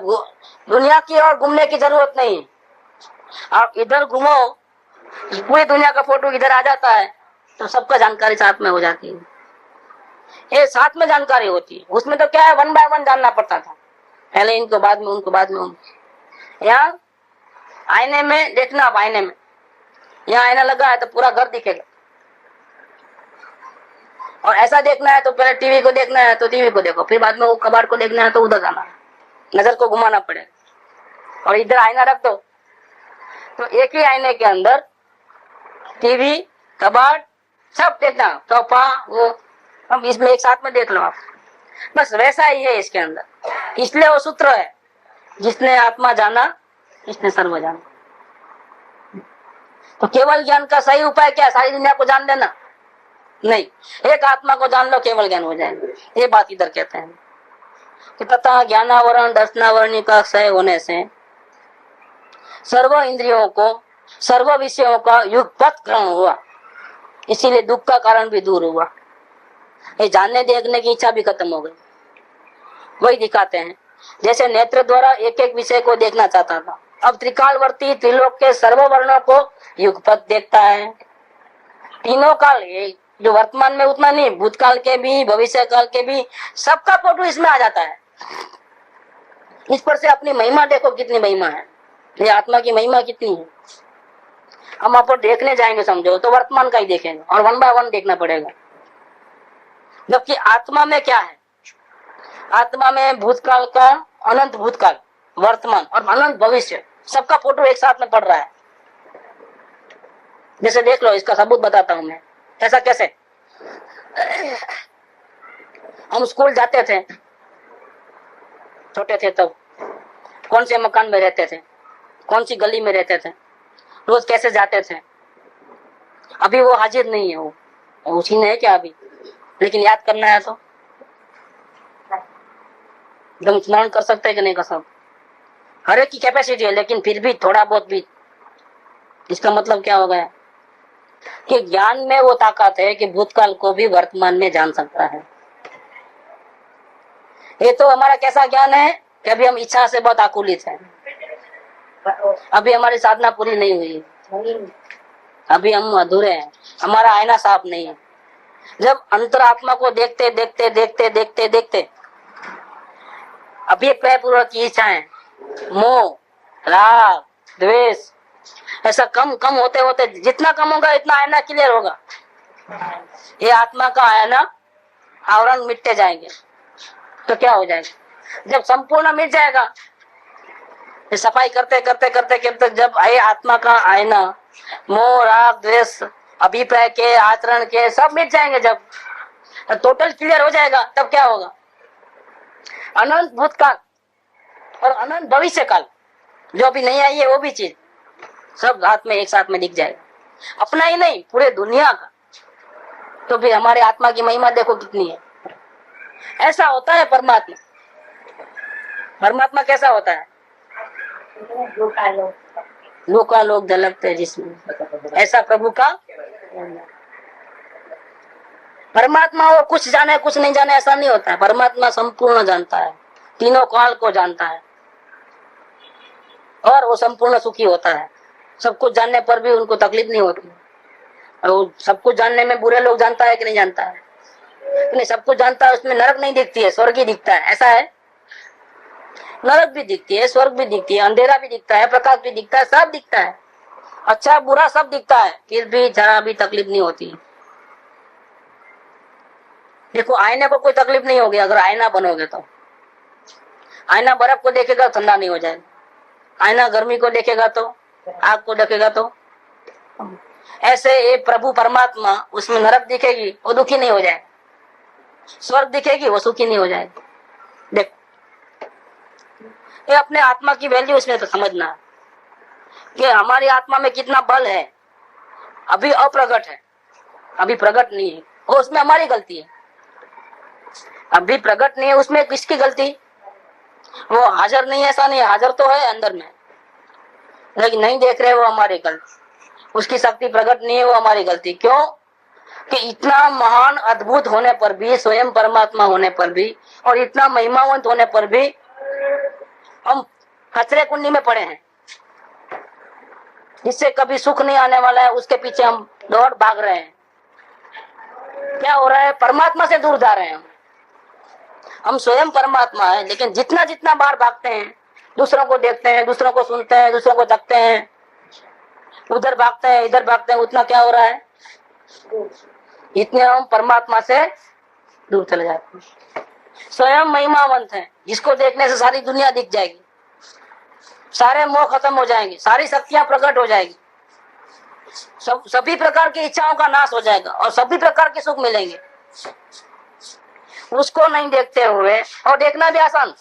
C: दुनिया की और घूमने की जरूरत नहीं। आप इधर घूमो, पूरी दुनिया का फोटो इधर आ जाता है, तो सबका जानकारी साथ में हो जाती है। ये साथ में जानकारी होती है। उसमें तो क्या है, वन बाय वन जानना पड़ता था, पहले इनको बाद में उनको बाद में उनको। यहाँ आईने में देखना, आप आईने में, यहाँ आईना लगा है तो पूरा घर दिखेगा, और ऐसा देखना है तो पहले टीवी को देखना है तो टीवी को देखो, फिर बाद में वो कबाड़ को देखना है तो उधर जाना है, नजर को घुमाना पड़ेगा। और इधर आईना रख दो तो एक ही आईने के अंदर टीवी, कबाड़ सब देखना, सोफा, वो हम इसमें एक साथ में देख लो आप। बस वैसा ही है इसके अंदर। इसलिए वो सूत्र है, जिसने आत्मा जाना इसने सर्व जाना। तो केवल ज्ञान का सही उपाय क्या है? सारी दुनिया को जान लेना नहीं, एक आत्मा को जान लो, केवल ज्ञान हो जाएगा। ये बात इधर कहते हैं कि तथा ज्ञानावरण दर्शनावरणी का क्षय होने से सर्व इंद्रियों को, सर्व विषयों का युगपत ग्रहण हुआ, इसीलिए दुख का कारण भी दूर हुआ। ये जानने देखने की इच्छा भी खत्म हो गई। वही दिखाते हैं, जैसे नेत्र द्वारा एक एक विषय को देखना चाहता था, अब त्रिकालवर्ती त्रिलोक के सर्व वर्णों को युगपत देखता है। तीनों काल, ये जो वर्तमान में उतना नहीं, भूतकाल के भी, भविष्य काल के भी, सबका फोटो इसमें आ जाता है। इस पर से अपनी महिमा देखो, कितनी महिमा है, ये आत्मा की महिमा कितनी है। हम आप देखने जाएंगे समझो तो वर्तमान का ही देखेंगे और 1 बाय 1 देखना पड़ेगा। जबकि आत्मा में क्या है? आत्मा में भूतकाल का अनंत भूतकाल, वर्तमान और अनंत भविष्य, सबका फोटो एक साथ में पड़ रहा है। जैसे देख लो, इसका सबूत बताता हूं मैं। ऐसा कैसे? हम स्कूल जाते थे, छोटे थे तब, कौन से मकान में रहते थे, कौन सी गली में रहते थे, रोज कैसे जाते थे। अभी वो हाजिर नहीं है, वो उसी ने है क्या अभी, लेकिन याद करना है तो एकदम स्मरण कर सकते हैं कि नहीं कर सकते। हर एक की कैपेसिटी है, लेकिन फिर भी थोड़ा बहुत भी। इसका मतलब क्या हो गया कि ज्ञान में वो ताकत है कि भूतकाल को भी वर्तमान में जान सकता है। ये तो हमारा कैसा ज्ञान है कि अभी हम इच्छा से बहुत आकुलित हैं, अभी हमारी साधना पूरी नहीं हुई, अभी हम अधूरे हैं, हमारा आईना साफ नहीं है। जब अंतरात्मा को देखते देखते देखते देखते देखते अभिप्रायपूर्वक की इच्छाएं, मोह, राग, द्वेष, ऐसा कम कम होते होते, जितना कम होगा इतना आईना क्लियर होगा। ये आत्मा का आईना आवरण मिटते जाएंगे तो क्या हो जाएगा? जब संपूर्ण मिट जाएगा, सफाई करते करते करते करते जब ये आत्मा का आईना मोह, राग, द्वेष, अभिप्राय के, आचरण के सब मिट जाएंगे, जब टोटल क्लियर हो जाएगा, तब क्या होगा? अनंत भूतकाल और अनंत भविष्य काल, जो अभी नहीं आई है वो भी चीज सब हाथ में एक साथ में दिख जाएगा। अपना ही नहीं, पूरे दुनिया का। तो फिर हमारे आत्मा की महिमा देखो कितनी है। ऐसा होता है परमात्मा। परमात्मा कैसा होता है? लोकालोक झलकते जिसमें, ऐसा प्रभु का परमात्मा। वो कुछ जाने कुछ नहीं जाने ऐसा नहीं होता है। परमात्मा संपूर्ण जानता है, तीनों काल को जानता है, और वो संपूर्ण सुखी होता है। सब कुछ जानने पर भी उनको तकलीफ नहीं होती। और वो सब कुछ जानने में बुरे लोग जानता है कि नहीं जानता है? नहीं, सब कुछ जानता है, उसमें नरक नहीं दिखती है, स्वर्ग ही दिखता है। ऐसा है? नरक भी दिखती है, स्वर्ग भी दिखती है, अंधेरा भी दिखता है, प्रकाश भी दिखता है, सब दिखता है, अच्छा बुरा सब दिखता है, फिर भी जरा भी तकलीफ नहीं होती। देखो, आईने को कोई तकलीफ नहीं होगी अगर आईना बनोगे तो। आईना बर्फ को देखेगा ठंडा नहीं हो जाएगा, आईना गर्मी को देखेगा तो, आग को देखेगा तो। ऐसे ये प्रभु परमात्मा, उसमें नरक दिखेगी वो दुखी नहीं हो जाएगा, स्वर्ग दिखेगी वो सुखी नहीं हो जाएगी। देखो, ये अपने आत्मा की वैल्यू इसमें तो समझना है कि हमारी आत्मा में कितना बल है। अभी अप्रगट है, अभी प्रगट नहीं है, वो उसमें हमारी गलती है। अभी प्रगट नहीं है, उसमें किसकी गलती? वो हाजिर नहीं है, ऐसा नहीं है, हाजिर तो है अंदर में, लेकिन नहीं देख रहे, वो हमारी गलती। उसकी शक्ति प्रकट नहीं है, वो हमारी गलती। क्यों? कि इतना महान अद्भुत होने पर भी, स्वयं परमात्मा होने पर भी, और इतना महिमावंत होने पर भी हम कचरे कुंडी में पड़े हैं, जिससे कभी सुख नहीं आने वाला है, उसके पीछे हम दौड़ भाग रहे हैं। क्या हो रहा है? परमात्मा से दूर जा रहे हैं हम स्वयं परमात्मा है, लेकिन जितना जितना बार भागते हैं, दूसरों को देखते हैं, दूसरों को सुनते हैं, दूसरों को देखते हैं, उधर भागते हैं, इधर भागते हैं, उतना क्या हो रहा है? इतने हम परमात्मा से दूर चले जाते हैं। स्वयं महिमावंत है, जिसको देखने से सारी दुनिया दिख जाएगी, सारे मोह खत्म हो जाएंगे, सारी शक्तियां प्रकट हो जाएगी, सभी प्रकार की इच्छाओं का नाश हो जाएगा और सभी प्रकार के सुख मिलेंगे। उसको नहीं देखते हुए, और देखना भी आसान,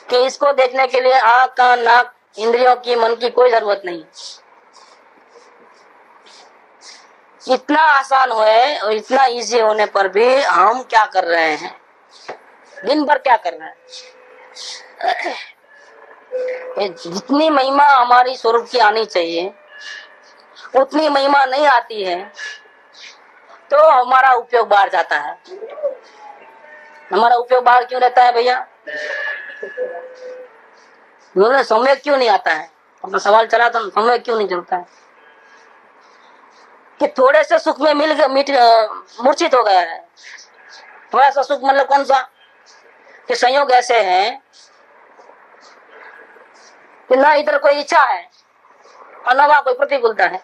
C: कि इसको देखने के लिए आंख कान नाक इंद्रियों की मन की कोई जरूरत नहीं। इतना आसान है और इतना इजी होने पर भी हम क्या कर रहे हैं, दिन भर क्या कर रहे हैं। जितनी महिमा हमारी स्वरूप की आनी चाहिए उतनी महिमा नहीं आती है, तो हमारा उपयोग बाहर जाता है। हमारा उपयोग बाहर क्यों रहता है भैया? समय क्यों नहीं आता है? अपना सवाल चला था, समय क्यों नहीं चलता है? कि थोड़े से सुख में मूर्छित हो गया है। थोड़ा सा सुख मतलब कौन सा? कि संयोग ऐसे हैं कि ना इधर कोई इच्छा है और ना वहां कोई प्रतिकूलता है।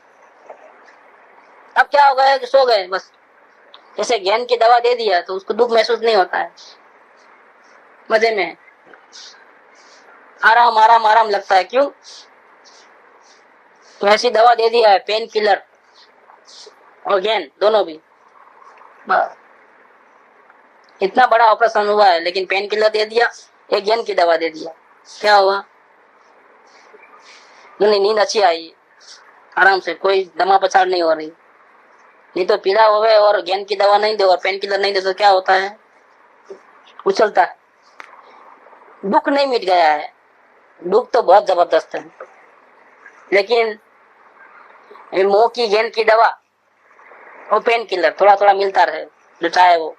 C: अब क्या हो गया कि सो गए बस। जैसे ज्ञान की दवा दे दिया तो उसको दुख महसूस नहीं होता है, मजे में आराम आराम आराम लगता है। क्यों? तो ऐसी दवा दे दिया है, पेन किलर और ज्ञान दोनों भी। इतना बड़ा ऑपरेशन हुआ है लेकिन पेन किलर दे दिया, एक ज्ञान की दवा दे दिया, क्या हुआ? नींद अच्छी आई, आराम से, कोई दमा पछाड़ नहीं हो रही। नहीं तो पीड़ा होवे और ज्ञान की दवा नहीं दे और पेन किलर नहीं दे तो क्या होता है? उछलता है। दुख नहीं मिट गया है, दुख तो बहुत जबरदस्त है, लेकिन मोह की ज्ञान की दवा और पेन किलर थोड़ा थोड़ा मिलता रहे, जो चाहे वो,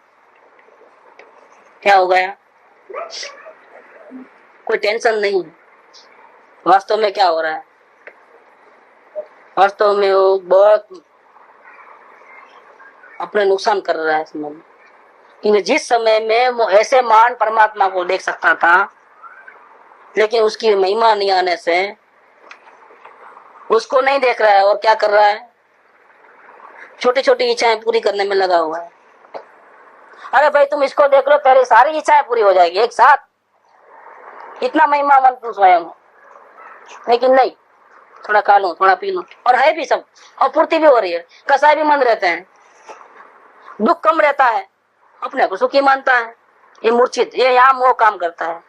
C: क्या हो गया? कोई टेंशन नहीं है। वास्तव में क्या हो रहा है? वास्तव में वो बहुत अपने नुकसान कर रहा है समझ। क्योंकि जिस समय में वो ऐसे महान परमात्मा को देख सकता था, लेकिन उसकी महिमा नहीं आने से उसको नहीं देख रहा है और क्या कर रहा है? छोटी छोटी इच्छाएं पूरी करने में लगा हुआ है। अरे भाई तुम इसको देख लो, तेरी सारी इच्छाएं पूरी हो जाएगी एक साथ, इतना महिमावंत तू स्वयं हो। लेकिन नहीं, थोड़ा खा लूं, थोड़ा पी लूं, और है भी सब, और पूर्ति भी हो रही है। कसाई भी मंद रहते हैं, दुख कम रहता है, अपने को सुखी मानता है। ये मूर्छित, ये यहाँ मोह काम करता है।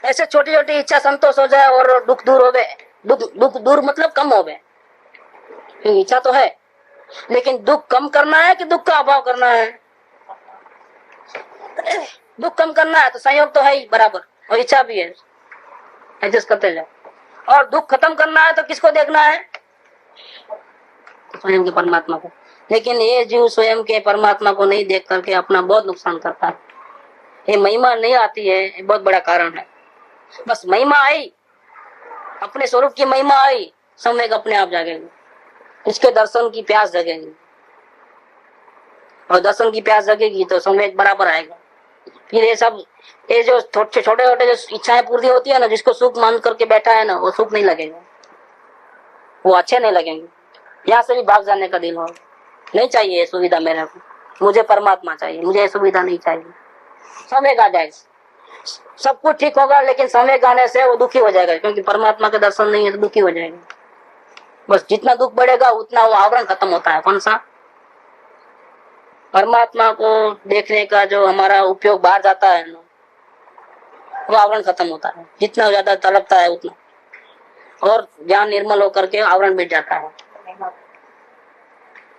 C: ऐसे छोटी छोटी इच्छा संतोष हो जाए और दुख दूर हो गए। दुख दूर मतलब कम हो गए। इच्छा तो है, लेकिन दुख कम करना है कि दुख का अभाव करना है? दुख कम करना है तो संयोग तो है ही बराबर, और इच्छा भी है, एडजस्ट करते जाओ। और दुख खत्म करना है तो किसको देखना है? स्वयं के परमात्मा को। लेकिन ये जीव स्वयं के परमात्मा को नहीं देख करके अपना बहुत नुकसान करता है। ये महिमा नहीं आती है, ये बहुत बड़ा कारण है। बस महिमा आई, अपने स्वरूप की महिमा आई, संवेग अपने आप जागेगा, इसके दर्शन की प्यास जगेगी, और दर्शन की प्यास जगेगी तो संवेग बराबर आएगा। फिर ये जो छोटे छोटे जो इच्छाएं पूरी होती है ना, जिसको सुख मान करके बैठा है ना, वो सुख नहीं लगेगा, वो अच्छे नहीं लगेंगे। यहाँ से भी भाग जाने का दिल हो, नहीं चाहिए ये सुविधा मेरे को, मुझे परमात्मा चाहिए, मुझे ये सुविधा नहीं चाहिए। संवेग आ जाए, सब कुछ ठीक होगा, लेकिन संवेग आने से वो दुखी हो जाएगा, क्योंकि परमात्मा के दर्शन नहीं है तो दुखी हो जाएगा। बस जितना दुख बढ़ेगा उतना वो आवरण खत्म होता है। कौन सा? परमात्मा को देखने का जो हमारा उपयोग बाहर जाता है ना, वो आवरण खत्म होता है। जितना ज्यादा तड़पता है उतना, और ज्ञान निर्मल होकर के आवरण मिट जाता है,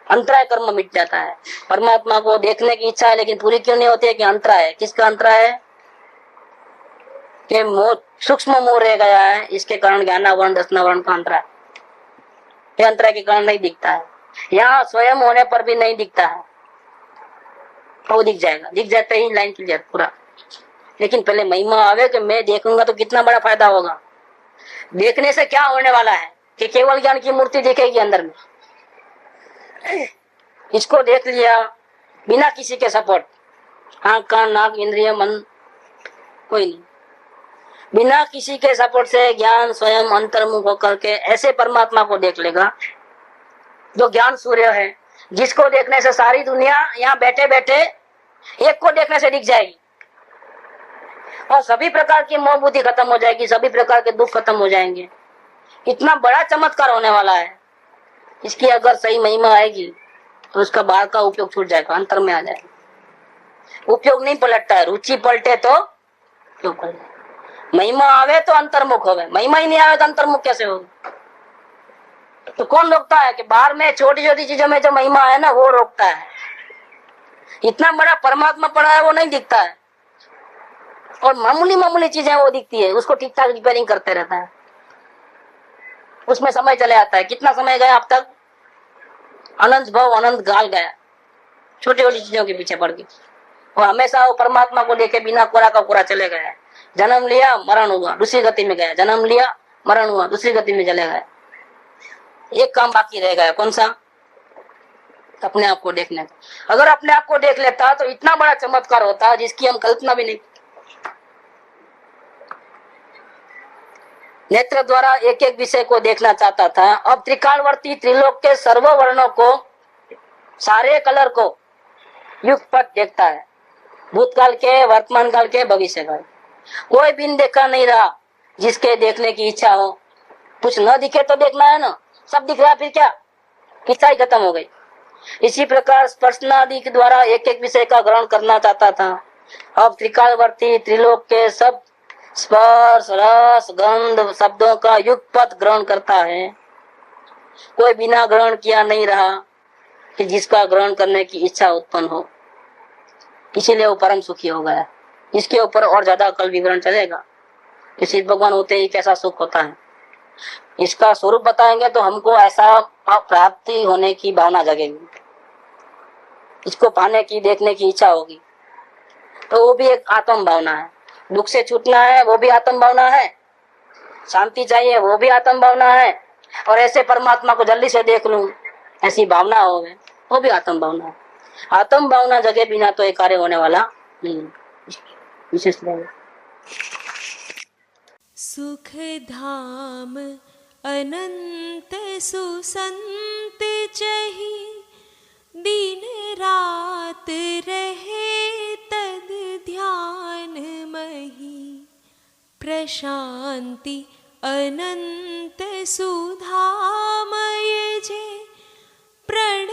C: अंतराय कर्म मिट जाता है। परमात्मा को देखने की इच्छा है लेकिन पूरी क्यों नहीं होती है? कि अंतराय है। किसका अंतराय है? कि मोह, सूक्ष्म मोह रह गया है, इसके कारण ज्ञानावरण दर्शनावरण का अंतराय, ये अंतराय के कारण नहीं दिखता है। यहाँ स्वयं होने पर भी नहीं दिखता है, वो दिख जाएगा, दिख जाते ही लाइन क्लियर पूरा। लेकिन पहले महिमा आवे कि मैं देखूंगा तो कितना बड़ा फायदा होगा। देखने से क्या होने वाला है कि केवल ज्ञान की मूर्ति दिखेगी अंदर में। इसको देख लिया बिना किसी के सपोर्ट, आंख कान नाक इंद्रिय मन कोई नहीं, बिना किसी के सपोर्ट से ज्ञान स्वयं अंतर्मुख होकर के ऐसे परमात्मा को देख लेगा जो ज्ञान सूर्य है, जिसको देखने से सारी दुनिया यहाँ बैठे बैठे एक को देखने से दिख जाएगी। और सभी प्रकार की मोह बुद्धि खत्म हो जाएगी, सभी प्रकार के दुख खत्म हो जाएंगे। इतना बड़ा चमत्कार होने वाला है। इसकी अगर सही महिमा आएगी तो उसका बाहर का उपयोग छूट जाएगा, अंतर में आ जाएगा। उपयोग नहीं पलटता है, रुचि पलटे तो उपयोग पलटे। महिमा आवे तो अंतर्मुख होवे, महिमा ही नहीं आवे तो अंतर्मुख कैसे होगा? तो कौन रोकता है कि बाहर में छोटी छोटी चीजों में जो महिमा है ना, वो रोकता है। इतना बड़ा परमात्मा पड़ा है वो नहीं दिखता है, और मामूली मामूली चीजें वो दिखती है, उसको ठीक ठाक रिपेयरिंग करते रहता है। उसमें समय चले आता है। कितना समय गया अब तक? अनंत भव अनंत काल गया छोटी छोटी चीजों के पीछे पड़ गई। और हमेशा वो परमात्मा को देखे बिना कोरा का कोरा चले गया। जन्म लिया, मरण हुआ, दूसरी गति में गया, जन्म लिया, मरण हुआ, दूसरी गति में चले गए। एक काम बाकी रह गया, कौन सा? अपने आप को देखने का। अगर अपने आप को देख लेता तो इतना बड़ा चमत्कार होता जिसकी हम कल्पना भी नहीं। नेत्र द्वारा एक एक विषय को देखना चाहता था। अब त्रिकालवर्ती त्रिलोक के सर्व वर्णों को, सारे कलर को युगपथ देखता है, भूतकाल के, वर्तमान काल के, भविष्य काल। कोई बिन देखा नहीं रहा जिसके देखने की इच्छा हो। कुछ न दिखे तो देखना है ना, सब दिख रहा फिर क्या? इच्छा ही खत्म हो गई। इसी प्रकार स्पर्शनादि के द्वारा एक एक विषय का ग्रहण करना चाहता था। अब त्रिकालवर्ती त्रिलोक के सब स्पर्श, रस, गंध शब्दों का युगपथ ग्रहण करता है। कोई बिना ग्रहण किया नहीं रहा कि जिसका ग्रहण करने की इच्छा उत्पन्न हो। इसीलिए वो परम सुखी हो गया। इसके ऊपर और ज्यादा कल विवरण चलेगा कि सिद्ध भगवान होते ही कैसा सुख होता है। इसका स्वरूप बताएंगे तो हमको ऐसा प्राप्ति होने की भावना जगेगी, इसको पाने की, देखने की इच्छा होगी। तो वो भी एक आत्म भावना है। दुख से छूटना है, वो भी आत्म भावना है। शांति चाहिए, वो भी आत्म भावना है। और ऐसे परमात्मा को जल्दी से देख लूं, ऐसी भावना हो, वो भी आत्म भावना है। आत्म भावना जगह बिना तो एक कार्य होने वाला नहीं। विशेष
E: सुख धाम अनंत सुसंत चही, दिन रात रहे तद ध्यान मही। प्रशांति अनंत सुधामय जे, प्रण